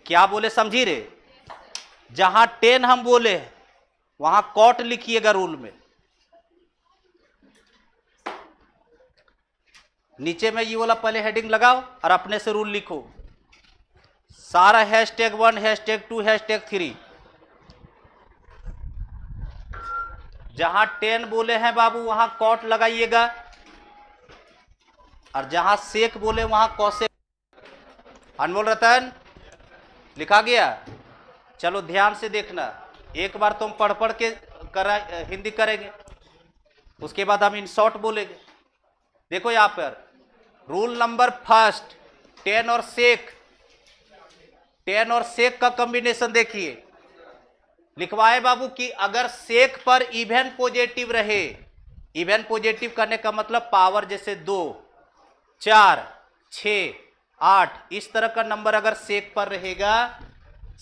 A: क्या बोले समझी रे, जहां 10 हम बोले हैं वहां कॉट लिखिएगा रूल में। नीचे में ये वाला पहले हेडिंग लगाओ और अपने से रूल लिखो, सारा हैशटैग 1 हैशटैग 2 हैशटैग 3। जहां 10 बोले हैं बाबू वहां कॉट लगाइएगा, और जहां सेक बोले वहां कॉसेक। अनमोल रतन लिखा गया। चलो ध्यान से देखना, एक बार तुम पढ़ के हिंदी करेंगे, उसके बाद हम इन शॉर्ट बोलेंगे। देखो यहां पर रूल नंबर फर्स्ट, 10 और सेक का कॉम्बिनेशन देखिए। लिखवाए बाबू कि अगर सेक पर इवन पॉजिटिव रहे, इवन पॉजिटिव करने का मतलब पावर जैसे 2, 4, 6, 8 इस तरह का नंबर अगर सेक पर रहेगा,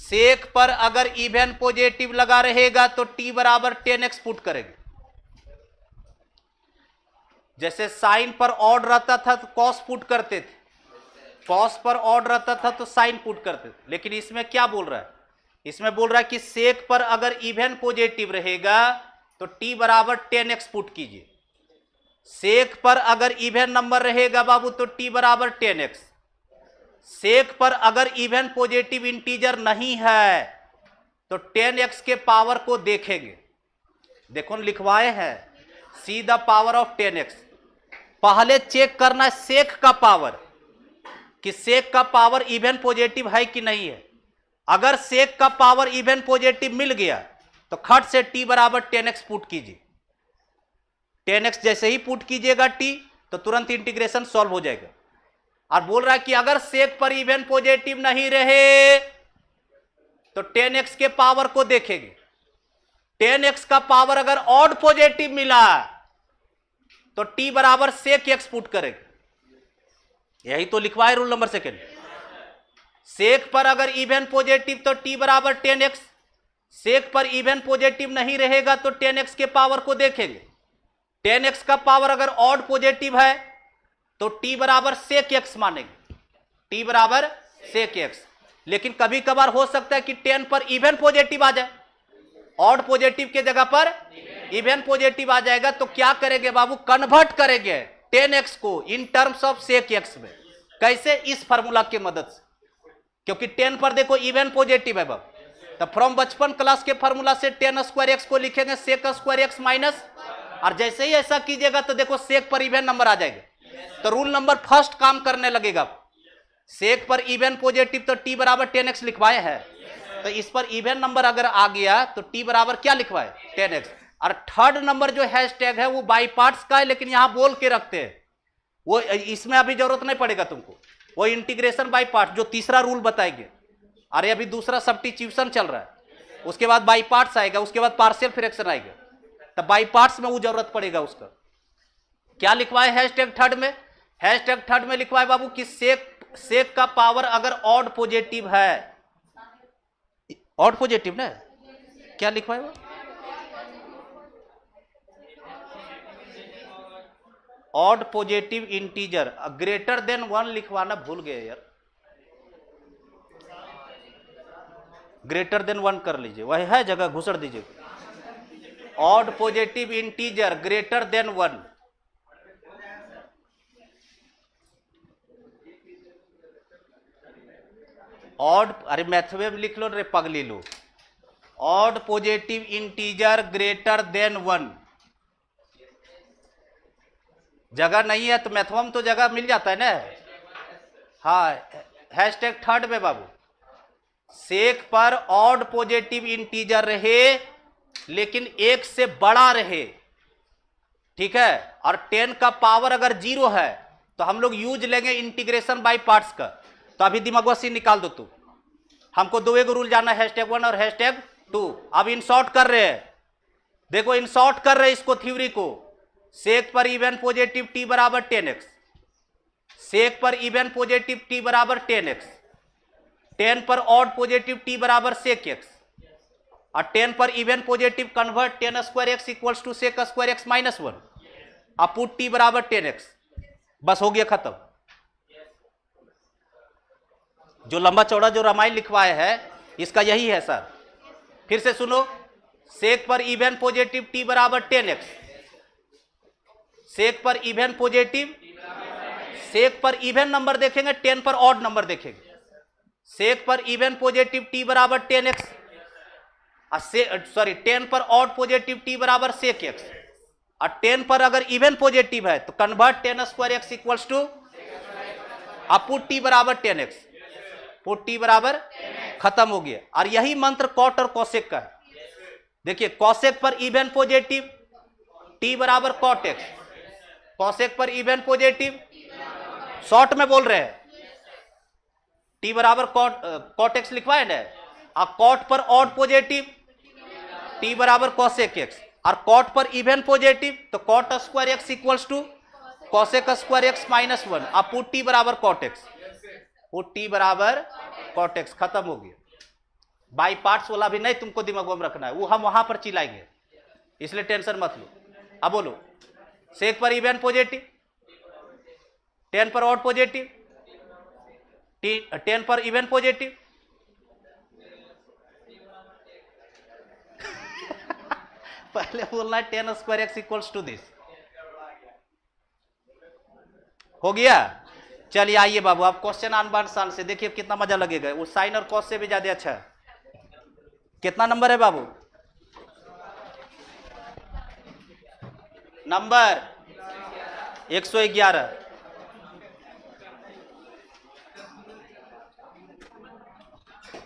A: सेक पर अगर इवन पॉजिटिव लगा रहेगा तो t बराबर 10x पुट करेंगे। जैसे साइन पर ऑड रहता था तो कॉस पुट करते थे, कॉस पर ऑड रहता था तो साइन पुट करते थे। लेकिन इसमें क्या बोल रहा है, इसमें बोल रहा है कि सेक पर अगर इवन पॉजिटिव रहेगा तो t बराबर 10x पुट कीजिए। सेक पर अगर इवन नंबर रहेगा बाबू तो t बराबर 10x। सेक पर अगर इवन पॉजिटिव इंटीजर नहीं है तो 10x के पावर को देखेंगे। देखो लिखवाए हैं सी द पावर ऑफ 10x। पहले चेक करना है सेक का पावर, कि सेक का पावर इवन पॉजिटिव है कि नहीं है। अगर सेक का पावर इवन पॉजिटिव मिल गया तो खट से t बराबर 10x पुट कीजिए। 10x जैसे ही पुट कीजिएगा t तो तुरंत इंटीग्रेशन सॉल्व हो जाएगा। और बोल रहा है कि अगर सेक पर इवन पॉजिटिव नहीं रहे तो 10x के पावर को देखेंगे। 10x का पावर अगर ऑड पॉजिटिव मिला तो t बराबर सेक x पुट करेंगे। यही तो लिखवाए रूल नंबर सेकेंड। सेक पर अगर इवन पॉजिटिव तो t बराबर 10x। सेक पर इवन पॉजिटिव नहीं रहेगा तो 10x के पावर को देखेंगे। 10x का पावर अगर ऑड पॉजिटिव है तो t बराबर सेक x मानेंगे। t बराबर सेक x। लेकिन कभी कभार हो सकता है कि 10 पर इवन पॉजिटिव आ जाए, ऑड पॉजिटिव के जगह पर इवन पॉजिटिव आ जाएगा। तो क्या करेंगे बाबू, कन्वर्ट करेंगे 10x को in terms of sec x में। कैसे, इस फार्मूला की मदद से, क्योंकि 10 पर देखो इवन पॉजिटिव है बाबू। तो फ्रॉम बचपन क्लास के फार्मूला से 10 स्क्वायर x को लिखेंगे सेक स्क्वायर x माइनस, और जैसे ही ऐसा कीजिएगा तो देखो सेक पर इवन नंबर आ जाएगा। तो रूल नंबर फर्स्ट काम करने लगेगा। सेक पर इवन पॉजिटिव तो t बराबर 10x लिखवाए हैं, तो इस पर इवन नंबर अगर आ गया तो t बराबर क्या लिखवाए 10x। और थर्ड नंबर जो हैशटैग है वो बाई पार्ट्स का है, लेकिन यहां बोल के रखते हैं, वो इसमें अभी जरूरत नहीं पड़ेगा तुमको। वो इंटीग्रेशन बाई पार्ट्स जो तीसरा रूल बताएंगे। अरे अभी दूसरा सब्स्टिट्यूशन चल रहा है, उसके बाद बाई पार्ट्स आएगा, उसके बाद पार्शियल फ्रैक्शन आएगा, तब बाई पार्ट्स में वो जरूरत पड़ेगा उसका। क्या लिखवाए हैशटैग थर्ड में? हैशटैग थर्ड में लिखवाए बाबू कि सेक का पावर अगर ऑड पॉजिटिव है, ऑड पॉजिटिव ना, क्या लिखवाए वो, odd positive integer greater than 1 लिखवाना भूल गए यार। ग्रेटर देन 1 कर लीजिए, वही है जगह घुसड़ दीजिए। Odd positive integer greater than 1। Odd, अरे मैथ में लिख लो रे पगली लो। Odd positive integer greater than 1। जगह नहीं है तो मैथवा में तो जगह मिल जाता है ना। हाँ, हैशटैग थर्ड में बाबू सेक पर ऑड पॉजिटिव इंटीजर रहे लेकिन 1 से बड़ा रहे, ठीक है, और 10 का पावर अगर 0 है तो हम लोग यूज लेंगे इंटीग्रेशन बाय पार्ट्स का। तो अभी दिमाग से निकाल दो तू, हमको दो एक रूल जानना है, हैशटैग 1 और हैशटैग 2। अब इन शॉर्ट कर रहे हैं, देखो इन शॉर्ट कर रहे हैं इसको, थ्योरी को। सेक पर इवन पॉजिटिव t बराबर 10x, सेक पर इवन पॉजिटिव t बराबर 10x, 10 पर ऑड पॉजिटिव t बराबर सेक x, और 10 पर even positive convert 10 square x equals to sec square x minus 1। अब पुट t बराबर 10x, बस हो गया खत्म। जो लंबा चौड़ा जो रामायण लिखवाए है इसका यही है सर। फिर से सुनो, सेक पर इवन पॉजिटिव t बराबर 10x, सेक पर इवन पॉजिटिव, सेक पर इवन नंबर देखेंगे, 10 पर ऑड नंबर देखेंगे। सेक पर इवन पॉजिटिव t बराबर 10x, सॉरी 10 पर ऑड पॉजिटिव t बराबर सेक x, और 10 पर अगर इवन पॉजिटिव है तो convert 10 square x equals to, अब पुट t बराबर 10x, पुट t बराबर, खत्म हो गया। और यही मंत्र कॉट और कॉसेक का है। देखिए कॉसेक पर इवन पॉजिटिव t बराबर कॉट x, कॉसेक पर इवन पॉजिटिव, शॉर्ट में बोल रहे हैं, t बराबर कॉट x लिखवाए ना, और कॉट पर ऑड पॉजिटिव t बराबर कॉसेक x, और कॉट पर इवन पॉजिटिव तो cot square x equals to cosec square x minus 1। अब पुट t बराबर कॉट x, पुट t बराबर कॉट x, खत्म हो गया। बाई पार्ट्स वाला भी नहीं तुमको दिमाग में रखना है, वो हम वहां पर चिल्लाएंगे, इसलिए टेंशन मत लो। अब बोलो, सेक पर इवन पॉजिटिव, 10 पर ऑड पॉजिटिव, 10 पर इवन पॉजिटिव, पहले बोलना है 10 square x equals to this, हो गया। चलिए आइए बाबू, आप क्वेश्चन आन शान से देखिए कितना मजा लगेगा, वो साइन और कॉस से भी ज्यादा अच्छा है। कितना नंबर है बाबू? नंबर 111।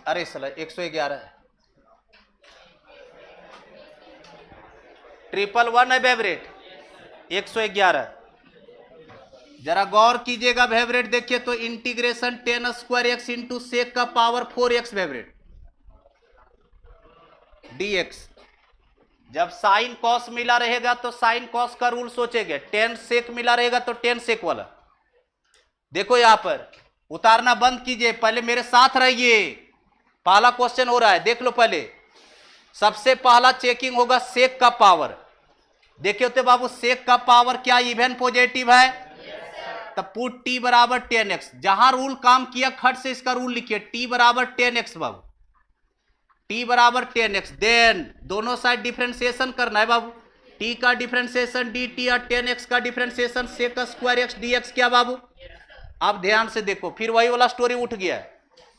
A: अरे सला 111 ट्रिपल वन है फेवरेट 111। जरा गौर कीजिएगा फेवरेट, देखिए तो integration tan square x into sec का पावर 4x फेवरेट dx। जब साइन कॉस मिला रहेगा तो साइन कॉस का रूल सोचेंगे, टेन सेक मिला रहेगा तो टेन सेक वाला। देखो यहां पर उतारना बंद कीजिए, पहले मेरे साथ रहिए। पहला क्वेश्चन हो रहा है, देख लो पहले। सबसे पहला चेकिंग होगा सेक का पावर। देखिए तो बाबू सेक का पावर क्या इवन पॉजिटिव है? तब पुट टी बराबर 10x। जहां रूल काम किया खट से इसका रूल लिखिए, टी बराबर 10x बाबू, टी बराबर 10x। देन दोनों साइड डिफरेंशिएशन करना है बाबू, टी का डिफरेंशिएशन dt और 10x का differentiation sec square x dx। क्या बाबू? आप ध्यान से देखो, फिर वही वाला स्टोरी उठ गया,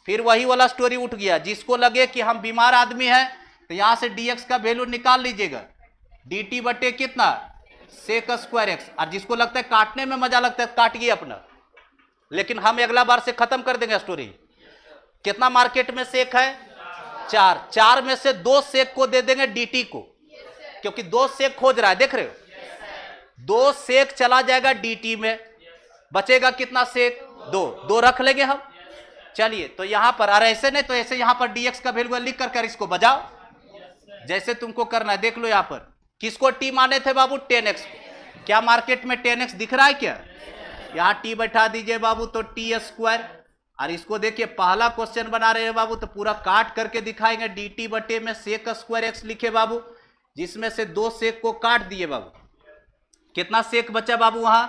A: फिर वही वाला स्टोरी उठ गया। जिसको लगे कि हम बीमार आदमी है तो यहां से dx का वैल्यू निकाल लीजिएगा, dt बटे कितना सेक स्क्वायर एक्स। और जिसको लगता है काटने में मजा लगता है काटिए अपना, लेकिन हम अगला बार से खत्म कर देंगे स्टोरी। कितना मार्केट में सेक है? 4। 4 में से 2 सेक को दे देंगे dt को, क्योंकि 2 सेक खोज रहा है, देख रहे हो। 2 सेक चला जाएगा dt में, बचेगा कितना सेक? 2। 2 रख लेंगे हम। चलिए तो यहां पर, और ऐसे नहीं तो ऐसे यहां पर dx का वैल्यू लिख कर इसको बजाओ, जैसे तुमको करना है। देख लो यहां पर किसको t माने थे बाबू? 10x। क्या मार्केट में 10x दिख रहा है क्या? यहां t बैठा दीजिए बाबू तो टी स्क्वायर। और इसको देखिए पहला क्वेश्चन बना रहे हैं बाबू तो पूरा काट करके दिखाएंगे, dt बटे में सेक स्क्वायर एक्स लिखे बाबू, जिसमें से 2 सेक को काट दिए बाबू। कितना सेक बचा बाबू? वहां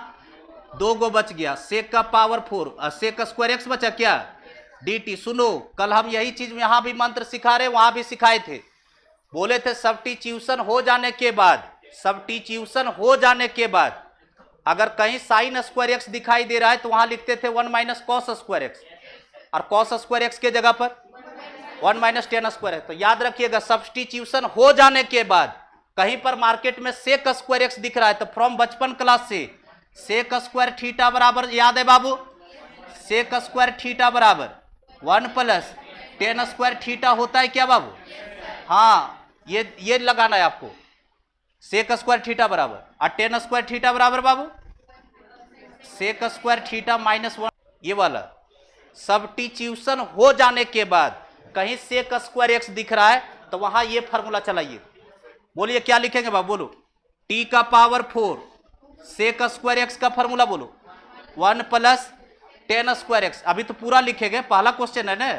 A: 2 गो बच गया, सेक का पावर 4 और सेक स्क्वायर एक्स बचा क्या? dt। सुनो, कल हम यही चीज यहां भी मंत्र सिखा रहे, वहां भी सिखाए थे। बोले थे सब्स्टिट्यूशन हो जाने के बाद, सब्स्टिट्यूशन हो जाने के बाद अगर कहीं साइन स्क्वायर एक्स दिखाई दे रहा है तो वहां लिखते थे 1 माइनस कॉस स्क्वायर एक्स, और कॉस स्क्वायर एक्स के जगह पर 1 माइनस टेन स्क्वायर एक्स। तो याद रखिएगा सब्स्टिट्यूशन हो जाने के बाद कहीं पर मार्केट में सेक स्क्वायर एक्स दिख रहा है तो फ्रॉम बचपन क्लास से सेक स्क्वायर थीटा बराबर, याद है बाबू, सेक स्क्वायर थीटा बराबर 1 प्लस टेन स्क्वायर थीटा होता है क्या बाबू? हाँ, ये लगाना है आपको, सेक स्क्वायर थीटा बराबर, और टेन स्क्वायर थीटा बराबर बाबू सेक स्क्वायर थीटा माइनस 1। ये वाला सब्स्टिट्यूशन हो जाने के बाद कहीं सेक स्क्वायर एक्स दिख रहा है तो वहां ये फार्मूला चलाइए। बोलिए क्या लिखेंगे बाबू? बोलो, टी का पावर 4 सेक स्क्वायर एक्स का फार्मूला बोलो 1 प्लस टेन स्क्वायर एक्स। अभी तो पूरा लिखेंगे, पहला क्वेश्चन है ना।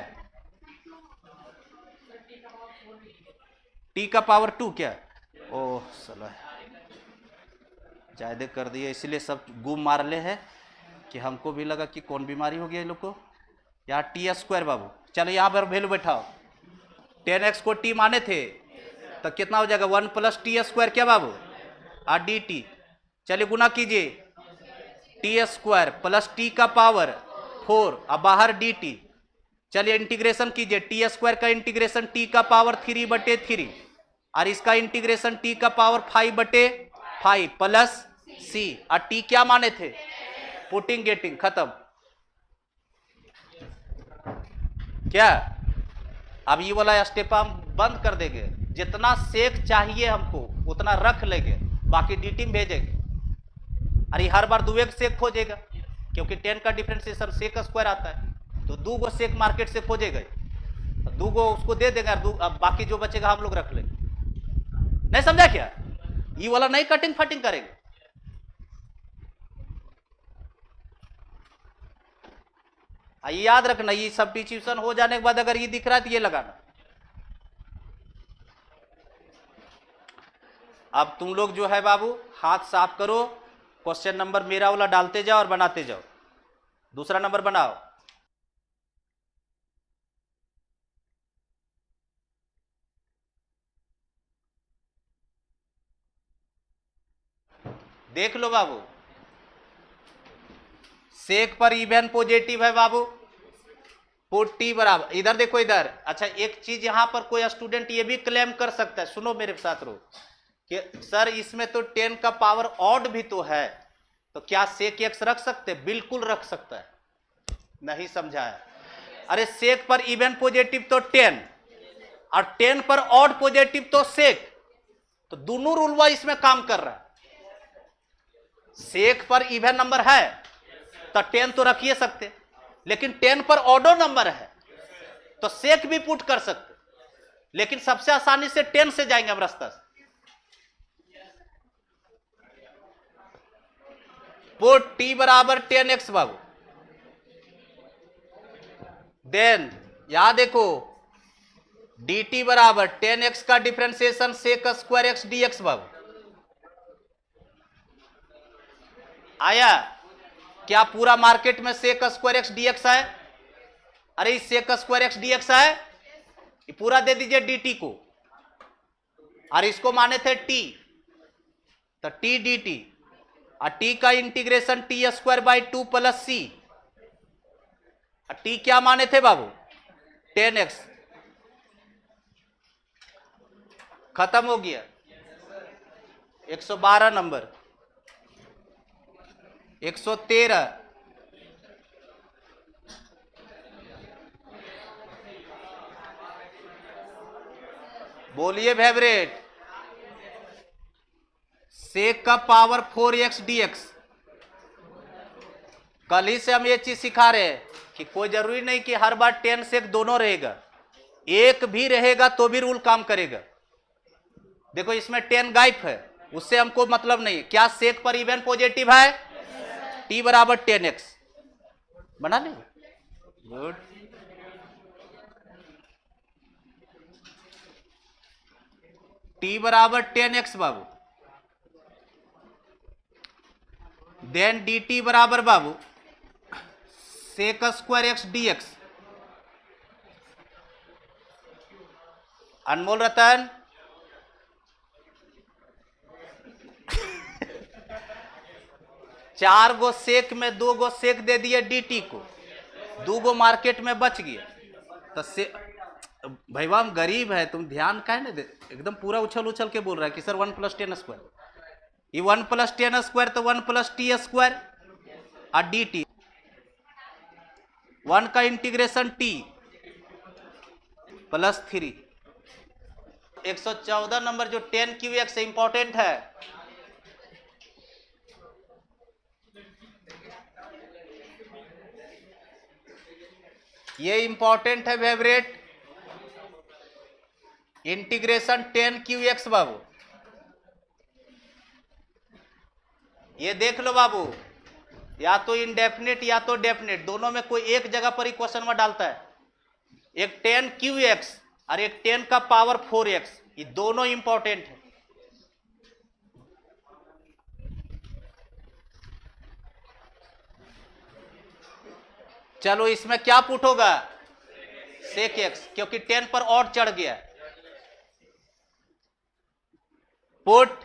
A: टी का पावर 2 क्या? ओह सला ज्यादा कर दिए, इसलिए सब गुम मार ले है कि हमको भी लगा कि कौन बीमारी हो गया इन लोग को। यहाँ टी स्क्वायर बाबू, चलो यहाँ पर वैल्यू बैठाओ, 10x को t माने थे तो कितना हो जाएगा? 1 प्लस टी स्क्वायर क्या बाबू? और dt। चलिए गुना कीजिए, टी स्क्वायर प्लस टी का पावर 4 और बाहर dt। चलिए इंटीग्रेशन कीजिए, टी स्क्वायर का इंटीग्रेशन टी का पावर 3 बटे 3 और इसका इंटीग्रेशन टी का पावर 5 बटे 5 प्लस सी। और टी क्या माने थे? पुटिंग गेटिंग, खत्म। क्या अब ये वाला स्टेप हम बंद कर देंगे, जितना सेक चाहिए हमको उतना रख लेंगे, बाकी dt में भेजेंगे। अरे हर बार 2 सेक खोजेगा, क्योंकि 10 का डिफरेंशिएशन सेक स्क्वायर आता है, तो 2 गो सेक मार्केट से खोजेगा, 2 गो उसको दे देगा, अब बाकी जो बचेगा हम लोग रख लेंगे। नहीं समझा क्या? ये वाला नहीं कटिंग फटिंग करेंगे। याद रखना, ये सब्स्टिट्यूशन हो जाने के बाद अगर ये दिख रहा है तो ये लगाना। अब तुम लोग जो है बाबू हाथ साफ करो, क्वेश्चन नंबर मेरा वाला डालते जाओ और बनाते जाओ। दूसरा नंबर बनाओ। देख लो बाबू, सेक पर इवन पॉजिटिव है बाबू, पुट टी बराबर, इधर देखो इधर। अच्छा एक चीज यहां पर कोई स्टूडेंट ये भी क्लेम कर सकता है, सुनो मेरे साथ रो, कि सर इसमें तो 10 का पावर ऑड भी तो है, तो क्या सेक एक्स रख सकते? बिल्कुल रख सकता है। नहीं समझा है? अरे सेक पर इवन पॉजिटिव तो 10 और 10 पर ऑड पॉजिटिव तो सेक, तो दोनों रूल वाइज इसमें काम कर रहा है। सेक पर इवन नंबर है तो 10 तो रखिए सकते, लेकिन 10 पर ऑडो नंबर है तो सेक भी पुट कर सकते, लेकिन सबसे आसानी से 10 से जाएंगे हम रास्ता से। पुट टी बराबर 10x बाबू, देन यहां देखो dt बराबर 10x का differentiation sec square x dx बाबू आया। क्या पूरा मार्केट में सेक स्क्वायर एक्स dx है? अरे इस सेक स्क्वायर एक्स dx है, ये पूरा दे दीजिए dt को, और इसको माने थे t, तो t dt, और t का integration t square by 2 plus c, t क्या माने थे बाबू? 10x। खत्म हो गया। 112 नंबर, 113, बोलिए फेवरेट। सेक का पावर 4x dx। कल ही से हम ये चीज सिखा रहे हैं कि कोई जरूरी नहीं कि हर बार 10 सेक दोनों रहेगा, एक भी रहेगा तो भी रूल काम करेगा। देखो इसमें 10 गायब है, उससे हमको मतलब नहीं। क्या सेक पर इवन पॉजिटिव है? t बराबर 10x बना ले। गुड। t बराबर 10x बाबू, देन dt बराबर बाबू सेक स्क्वायर एक्स dx। अनमोल रतन चार गो सेक में 2 गो सेक दे दिए dt को, 2 गो मार्केट में बच गए। तो से भैया हम गरीब है, तुम ध्यान का है ना दे, एकदम पूरा उछल उछल के बोल रहा है कि सर 1 + 10 स्क्वायर, ये 1 + 10 स्क्वायर तो 1 + t स्क्वायर और dt, 1 का इंटीग्रेशन t प्लस 3। 114 नंबर जो 10qx इंपॉर्टेंट है, ये इंपॉर्टेंट है फेवरेट। इंटीग्रेशन 10qx बाबू, ये देख लो बाबू, या तो इनडेफिनेट या तो डेफिनेट, दोनों में कोई एक जगह पर ही क्वेश्चन में डालता है। एक 10qx और एक 10 का पावर 4x, ये दोनों इंपॉर्टेंट है। चलो इसमें क्या पुट होगा? सेक एक्स, क्योंकि 10 पर और चढ़ गया। पुट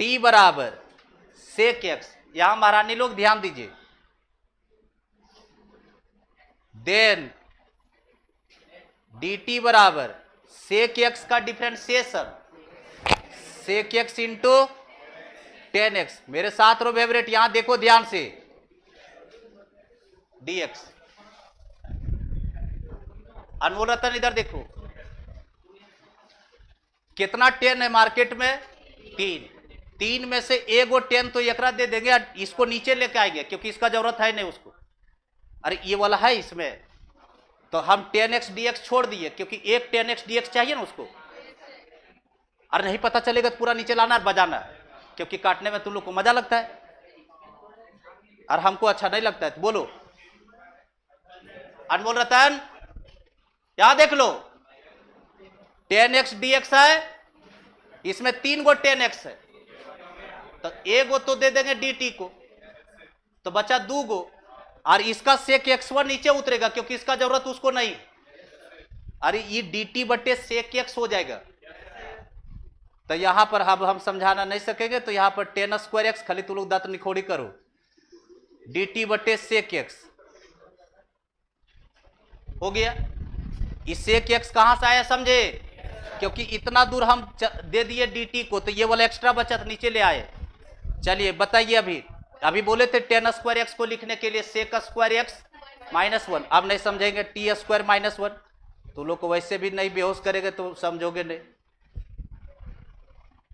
A: t बराबर सेक एक्स, यहां महारानी लोग ध्यान दीजिए, देन dt बराबर सेक एक्स का differentiation sec x into 10x। मेरे साथ रो फेवरेट, यहां देखो ध्यान से, dx। अनमोल रतन इधर देखो, कितना 10 है मार्केट में? 3 में से एगो 10 तो एकरा दे देंगे, इसको नीचे लेके आएंगे क्योंकि इसका जरूरत है नहीं उसको। अरे ये वाला है इसमें, तो हम 10x dx छोड़ दिए क्योंकि एक 10x dx चाहिए ना उसको। अरे नहीं पता चलेगा तो पूरा नीचे लाना और बजाना, क्योंकि काटने में तुम लोग को मजा लगता है और हमको अच्छा नहीं लगता है। तो बोलो अनमोल रतन, यहां देख लो 10x dx है, इसमें 3 गो 10x है, तो एगो तो दे देंगे dt को, तो बचा 2 गो, और इसका सेक x1 नीचे उतरेगा क्योंकि इसका जरूरत उसको नहीं। अरे ये dt बटे सेक x हो जाएगा, तो यहां पर हम समझाना नहीं सकेंगे, तो यहां पर 10 स्क्वायर एक्स, खाली तुम लोग दांत निखोड़ी करो, डी टी बटे सेक एक्स हो गया। इस सेक एक्स कहां से आया समझे, क्योंकि इतना दूर हम दे दिए डी टी को, तो ये वाला एक्स्ट्रा बचत नीचे ले आए। चलिए बताइए, अभी बोले थे टेन स्क्वायर एक्स को लिखने के लिए सेक स्क्वायर एक्स -1। अब नहीं समझेंगे टी स्क्वायर -1, तो लोग को वैसे भी नहीं बेहोश करेंगे तो समझोगे नहीं।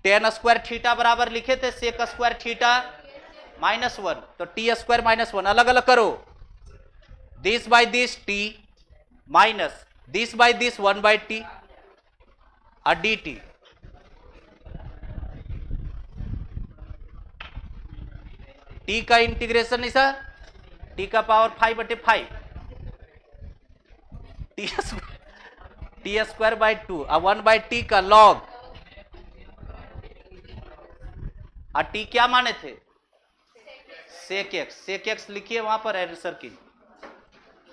A: टेन स्क्वायर थीटा बराबर लिखे थे सेक स्क्वायर थीटा -1, तो टी स्क्वायर -1 अलग अलग करो। This by this T minus this by this 1/t और डी टी। टी का इंटीग्रेशन नहीं सर, टी का पावर 5/5 टी स्क्वायर बाय 2 और 1/t का लॉग। और टी क्या माने थे, सेक एक्स। सेक एक्स लिखिए वहां पर आंसर की।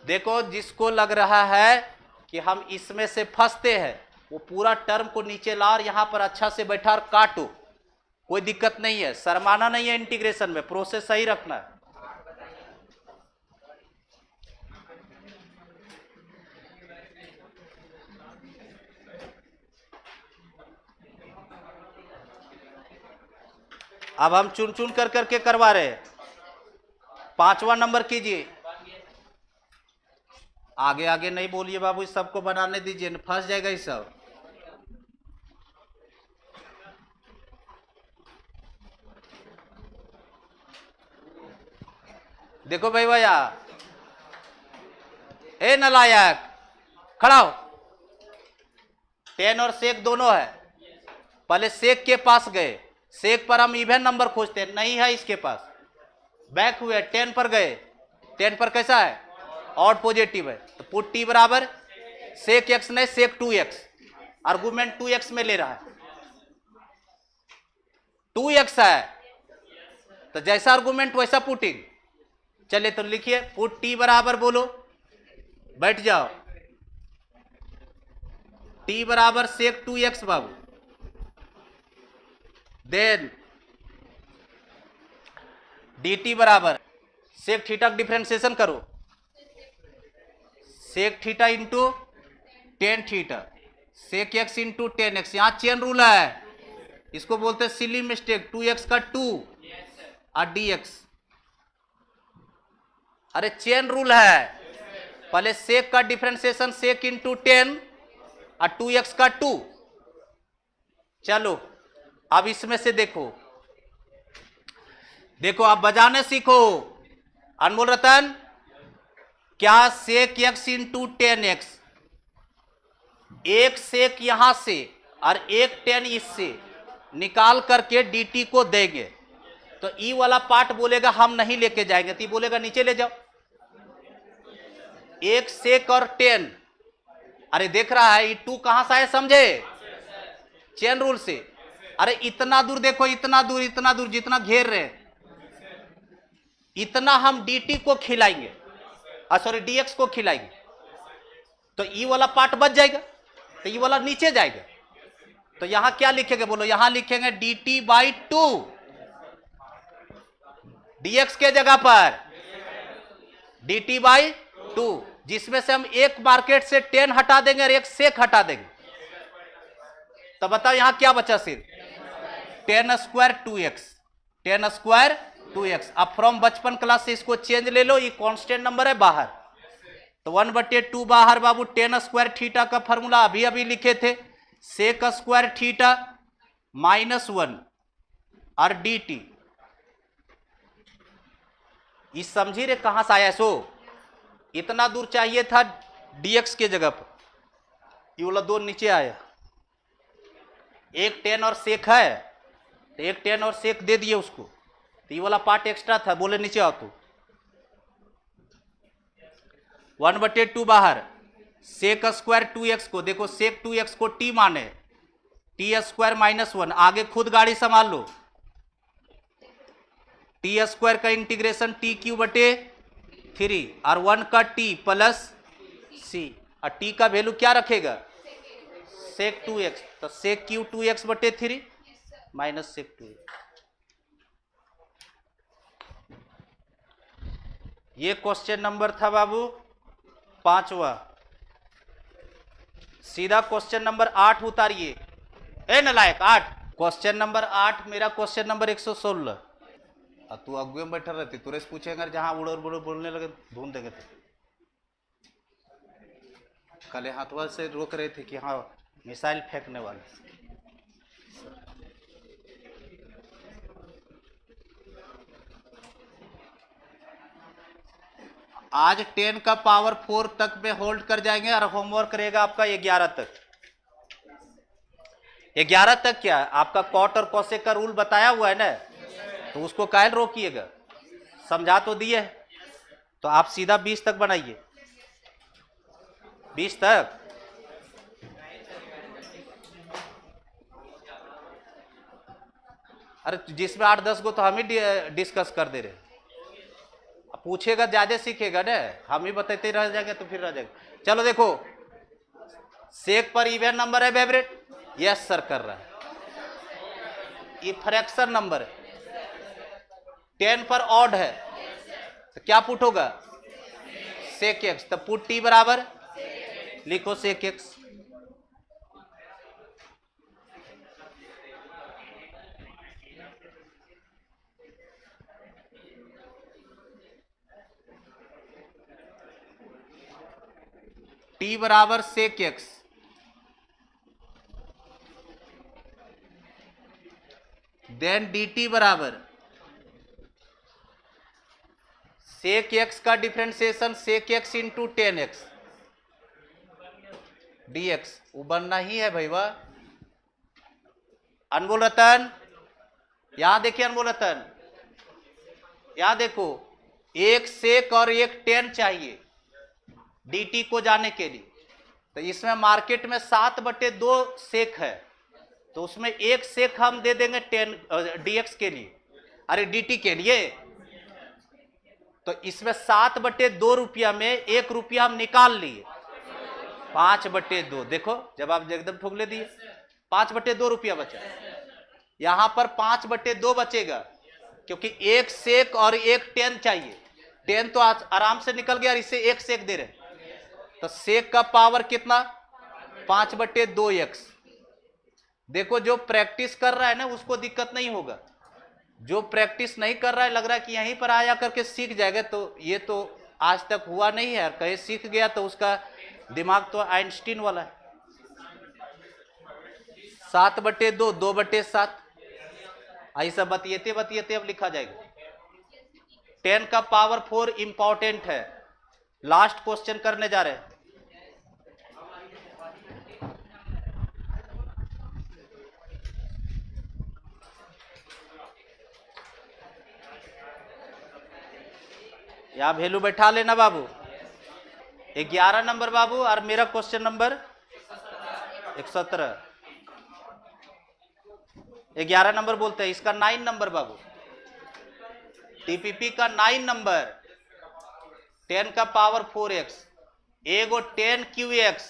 A: देखो जिसको लग रहा है कि हम इसमें से फंसते हैं, वो पूरा टर्म को नीचे ला और यहां पर अच्छा से बैठा और काटो, कोई दिक्कत नहीं है। शर्माना नहीं है इंटीग्रेशन में, प्रोसेस सही रखना है। अब हम चुन चुन कर करके करवा रहे हैं। 5वां नंबर कीजिए। आगे आगे नहीं बोलिए बाबू, सबको बनाने दीजिए, फंस जाएगा ये सब। देखो भाई भैया, ए नलायक खड़ा हो। 10 और सेक दोनों है। पहले सेक के पास गए, सेक पर हम इवन नंबर खोजते हैं, नहीं है इसके पास। बैक हुए 10 पर गए, 10 पर कैसा है, ऑड पॉजिटिव है, तो पुट टी बराबर सेक एक्स नहीं सेक 2x। आर्गुमेंट 2x में ले रहा है, 2x है, तो जैसा आर्गुमेंट वैसा पुटिंग। चलिए तो लिखिए पुट टी बराबर, बोलो बैठ जाओ, टी बराबर सेक 2x बाबू। देन डी टी बराबर सेक थीटा का डिफरेंशिएशन करो, sec theta into tan theta, sec x into tan x. यहां चेन रूल है, इसको बोलते हैं सिली मिस्टेक। 2x का 2 और dx, अरे चेन रूल है। पहले सेक का डिफरेंशिएशन सेक इंटू 10 और 2x का 2। चलो अब इसमें से देखो, देखो आप बजाने सीखो। अनमोल रतन, क्या सेक एक्स इंटू 10x, एक सेक यहां से और एक 10 इससे निकाल करके dt को देंगे, तो ई वाला पार्ट बोलेगा हम नहीं लेके जाएंगे, तो बोलेगा नीचे ले जाओ। एक सेक और 10, अरे देख रहा है, 2 कहां से आए समझे, चेन रूल से। अरे इतना दूर देखो, इतना दूर जितना घेर रहे इतना हम dt को खिलाएंगे, सॉरी dx को खिलाएंगे, तो ई वाला पार्ट बच जाएगा, तो ई वाला नीचे जाएगा। तो यहां क्या लिखेंगे बोलो, यहां लिखेंगे dt/2 dx के जगह पर dt/2, जिसमें से हम एक मार्केट से 10 हटा देंगे और एक सेक हटा देंगे। तो बताओ यहां क्या बचा, सिर्फ 10 स्क्वायर 2x, 10 स्क्वायर 2x। अब फ्रॉम बचपन क्लास से इसको चेंज ले लो, ये कांस्टेंट नंबर है बाहर, तो 1/2 बाहर बाबू। 10 स्क्वायर थीटा का फॉर्मूला अभी अभी लिखे थे, सेक स्क्वायर थीटा -1 और dt। इस समझी रे कहां से आया, सो इतना दूर चाहिए था dx के जगह पर, ये वाला 2 नीचे आया। एक 10 और सेक है, तो एक 10 और सेक दे दिए उसको, तो ये वाला पार्ट एक्स्ट्रा था, बोले नीचे आओ। तो 1/2 बाहर, सेक स्क्वायर 2x को देखो, सेक 2x को t माने, टी स्क्वायर -1, आगे खुद गाड़ी संभाल लो। टी स्क्वायर का इंटीग्रेशन t³/3 और 1 का t प्लस c, और t का वैल्यू क्या रखेगा, सेक 2x, तो सेक Q 2x/3 minus sec 2x। ये क्वेश्चन नंबर था बाबू 5वां। सीधा क्वेश्चन नंबर 8 उतारिए। ए नलायक 8, क्वेश्चन नंबर 8 मेरा क्वेश्चन नंबर 116। तू अगुए में बैठा रहती, तुरंत पूछेगा जहां उड़ो बुड़ो बोलने लगे ढूंढ देंगे। तो कल हाथवा से रोक रहे थे कि हाँ मिसाइल फेंकने वाले। आज 10 का पावर 4 तक में होल्ड कर जाएंगे और होमवर्क रहेगा आपका 11 तक। 11 तक क्या आपका कॉट और कॉसेक का रूल बताया हुआ है ना, तो उसको कायल रोकिएगा, समझा तो दिए। तो आप सीधा 20 तक बनाइए, 20 तक। अरे जिसमें 8-10 को तो हम ही डिस्कस कर दे रहे। पूछेगा ज्यादा सीखेगा ना, हम ही बताते रह जाएंगे तो फिर रह जाएगा। चलो देखो, सेक पर इवन नंबर है फेवरेट, यस सर कर रहा है। ये फ्रैक्शन नंबर है, 10 पर ऑड है, तो क्या पुट होगा? Sec x. तो पुट टी बराबर लिखो सेक एक्स। टी बराबर sec x, then d t बराबर सेक एक्स का differentiation sec x into 10x d x. वो बनना ही है भाई। वह अनमोल रतन, यहां देखिए अनमोल रतन, यहां देखो, एक सेक और एक 10 चाहिए dt को जाने के लिए। तो इसमें मार्केट में 7/2 सेक है, तो उसमें एक सेक हम दे देंगे 10 dx के लिए, अरे dt के लिए। तो इसमें 7/2 रुपया में 1 रुपया हम निकाल लिए, 5/2। देखो जब आप एकदम ठोकले दिए, 5/2 रुपया बचा। यहां पर 5/2 बचेगा, क्योंकि एक सेक और एक 10 चाहिए। 10 तो आराम से निकल गया और इसे एक सेक दे रहे, तो सेक का पावर कितना? 5/2x। देखो जो प्रैक्टिस कर रहा है ना उसको दिक्कत नहीं होगा, जो प्रैक्टिस नहीं कर रहा है लग रहा है कि यहीं पर आया करके सीख जाएगा, तो ये तो आज तक हुआ नहीं है। कहीं सीख गया तो उसका दिमाग तो आइंस्टीन वाला है। 7/2 2/7 ऐसा बतियते बतियते अब लिखा जाएगा। 10 का पावर 4 इंपॉर्टेंट है, लास्ट क्वेश्चन करने जा रहे हैं। यहां वैल्यू बैठा लेना बाबू। 11 नंबर बाबू, और मेरा क्वेश्चन नंबर 117। 11 नंबर बोलते हैं, इसका 9 नंबर बाबू, टीपीपी का 9 नंबर। 10 का पावर 4x, एगो 10 QX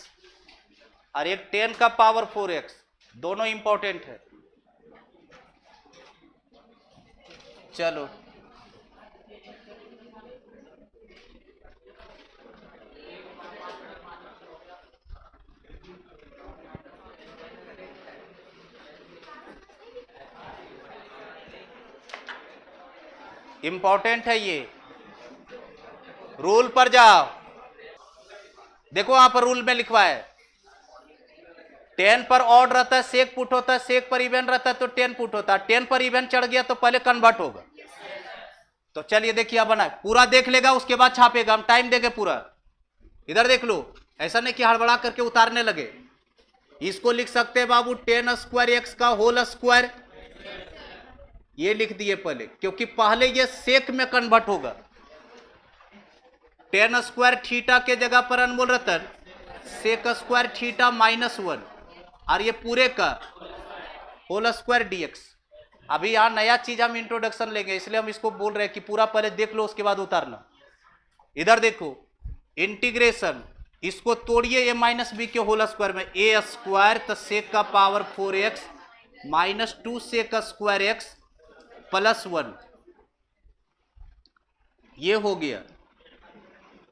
A: और एक 10 का पावर 4x, दोनों इंपॉर्टेंट है। चलो इंपॉर्टेंट है ये, रूल पर जाओ। देखो वहां पर रूल में लिखवा है, 10 पर ऑड रहता है सेक पुट होता है, सेक पर इवन रहता है तो 10 पुट होता है। 10 पर इवन चढ़ गया तो पहले कन्वर्ट होगा। तो चलिए देखिए अब बना, पूरा देख लेगा उसके बाद छापेगा, हम टाइम देंगे पूरा। इधर देख लो, ऐसा नहीं कि हड़बड़ा करके उतारने लगे। इसको लिख सकते हैं बाबू 10² x का होल स्क्वायर, ये लिख दिए पहले, क्योंकि पहले ये सेक में कन्वर्ट होगा। 10² थीटा के जगह पर अनमोल रतन sec² थीटा -1 और ये पूरे का होल स्क्वायर dx। अभी यहां नया चीज हम इंट्रोडक्शन लेंगे, इसलिए हम इसको बोल रहे हैं कि पूरा पहले देख लो उसके बाद उतारना। इधर देखो इंटीग्रेशन, इसको तोड़िए a - b के होल स्क्वायर में, a² तो सेक का पावर 4x -2 sec² x +1, ये हो गया।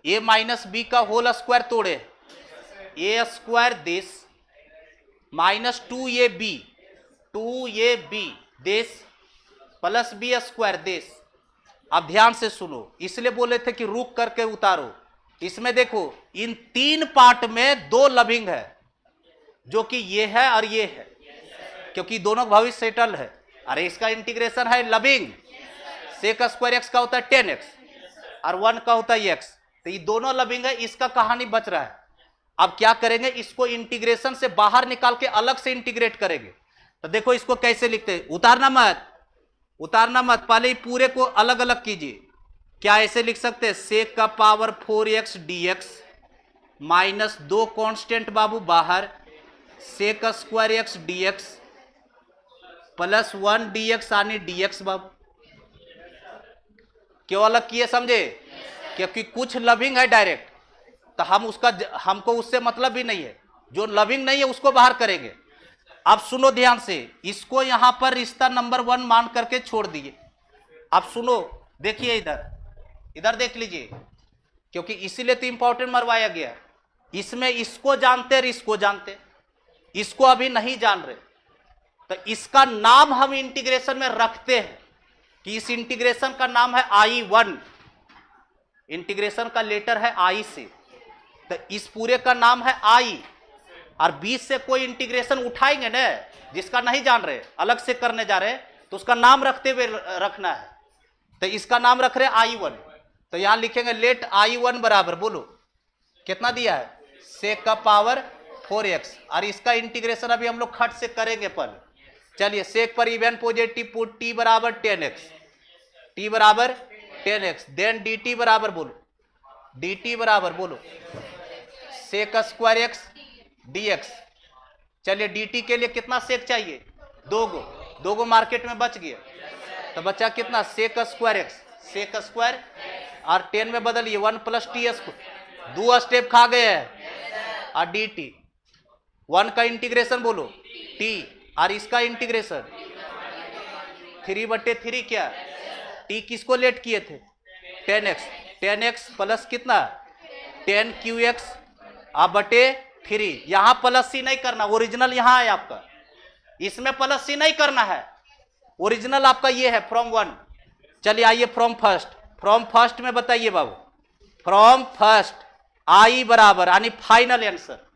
A: ए माइनस बी का होल स्क्वायर तोड़े, a square this minus 2ab this plus B square this. अब ध्यान से सुनो, इसलिए बोले थे कि रुक करके उतारो। इसमें देखो इन तीन पार्ट में दो लविंग है, जो कि ये है और ये है, क्योंकि दोनों भविष्य सेटल है। अरे इसका इंटीग्रेशन है लविंग, सेक स्क्वायर एक्स का होता है 10x और 1 का होता है x, तो ये दोनों लविंग है, इसका कहानी बच रहा है। अब क्या करेंगे, इसको इंटीग्रेशन से बाहर निकाल के अलग से इंटीग्रेट करेंगे। तो देखो इसको कैसे लिखते हैं, उतारना मत, पहले ही पूरे को अलग अलग कीजिए। क्या ऐसे लिख सकते हैं, सेक का power 4x dx minus 2 constant बाबू बाहर, sec square x dx plus 1 dx आने dx बाबू। क्यों अलग किए समझे, क्योंकि कुछ लविंग है डायरेक्ट, तो हमको उससे मतलब भी नहीं है, जो लविंग नहीं है उसको बाहर करेंगे। अब सुनो ध्यान से, इसको यहां पर रिश्ता नंबर 1 मान करके छोड़ दिए। अब सुनो, देखिए इधर देख लीजिए, क्योंकि इसीलिए तो इंपॉर्टेंट मरवाया गया। इसमें इसको जानते और इसको जानते, इसको अभी नहीं जान रहे, तो इसका नाम हम इंटीग्रेशन में रखते हैं कि इस इंटीग्रेशन का नाम है I1, इंटीग्रेशन का लेटर है I से, तो इस पूरे का नाम है I। और बीच से कोई इंटीग्रेशन उठाएंगे ना, जिसका नहीं जान रहे, अलग से करने जा रहे, तो उसका नाम रखते हुए रखना है। तो इसका नाम रख रहे I1, तो यहां लिखेंगे लेट I1 बराबर, बोलो कितना दिया है, सेक का पावर 4x, और इसका इंटीग्रेशन अभी हम लोग खट से करेंगे पहले। चलिए, सेक पर इवन पॉजिटिव पुट t बराबर 10x, देन dt बराबर बोलो सेक स्क्वायर एक्स dx। चलिए dt के लिए कितना सेक चाहिए, 2 गो मार्केट में बच गया, तो बचा कितना, सेक स्क्वायर एक्स और 10 में बदलिए 1 प्लस टी स्क्वायर, 2 स्टेप खा गए हैं, और dt 1 का इंटीग्रेशन बोलो t, और इसका इंटीग्रेशन 3/3 क्या, t किसको लेट किए थे, 10x प्लस कितना 10qx अब बटे 3। यहां प्लस सी नहीं करना, ओरिजिनल यहां है आपका, इसमें प्लस सी नहीं करना है, ओरिजिनल आपका ये है फ्रॉम 1। चलिए आइए फ्रॉम फर्स्ट में बताइए बाबू, फ्रॉम फर्स्ट आई बराबर, यानी फाइनल आंसर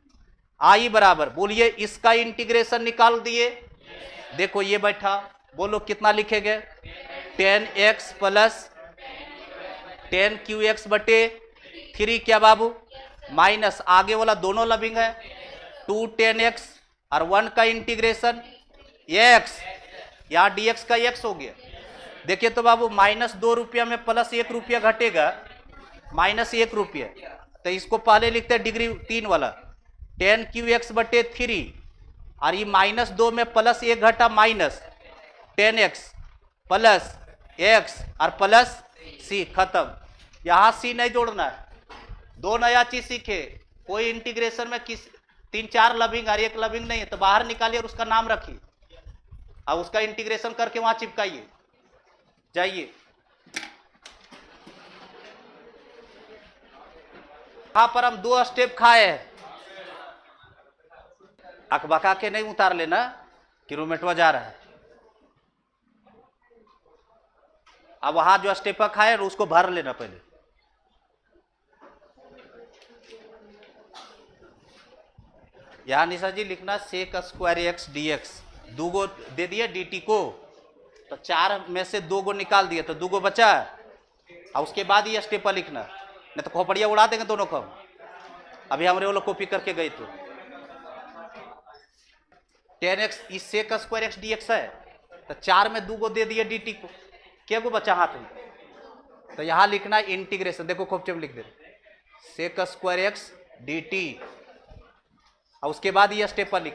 A: आई बराबर, बोलिए इसका इंटीग्रेशन निकाल दिए। देखो ये बैठा, बोलो कितना लिखेंगे, 10x प्लस 10qx बटे 3 क्या बाबू, माइनस आगे वाला दोनों लविंग है, 2 10x और 1 का इंटीग्रेशन x, यहां dx का x हो गया। देखिए तो बाबू, माइनस 2 रुपया में प्लस 1 रुपया घटेगा, माइनस 1 रुपया, तो इसको पहले लिखते हैं डिग्री 3 वाला, 10qx बटे 3, और ये माइनस 2 में प्लस 1 घटा माइनस 10x प्लस x और प्लस c, खत्म। यहां c नहीं जोड़ना है, 2 नया चीज सीखे, कोई इंटीग्रेशन में 3-4 लविंग और 1 लविंग नहीं है, तो बाहर निकालिए और उसका नाम रखिए, अब उसका इंटीग्रेशन करके वहां चिपकाइए। जाइए, यहां पर हम 2 स्टेप खाए हैं, अकबका के नहीं उतार लेना कि रूमेटवा जा रहा है। अब वहां जो स्टेप खाए उसको भर लेना पहले। यहां निशा जी लिखना सेक स्क्वायर एक्स dx, 2 गो दे दिए dt को, तो 4 में से 2 गो निकाल दिए, तो 2 गो बचा, और उसके बाद ये स्टेप लिखना, नहीं तो खोपड़िया उड़ा देंगे दोनों को। अभी हमारे वो लोग कॉपी करके गए थे, 10x इस सेक स्क्वायर एक्स dx है, तो 4 में 2 गो दे दिए dt को, क्या को बचा हाथ में, तो यहां लिखना इंटीग्रेशन, देखो खोपचे में लिख दे सेक स्क्वायर एक्स dt, और उसके बाद ये स्टेप पर लिख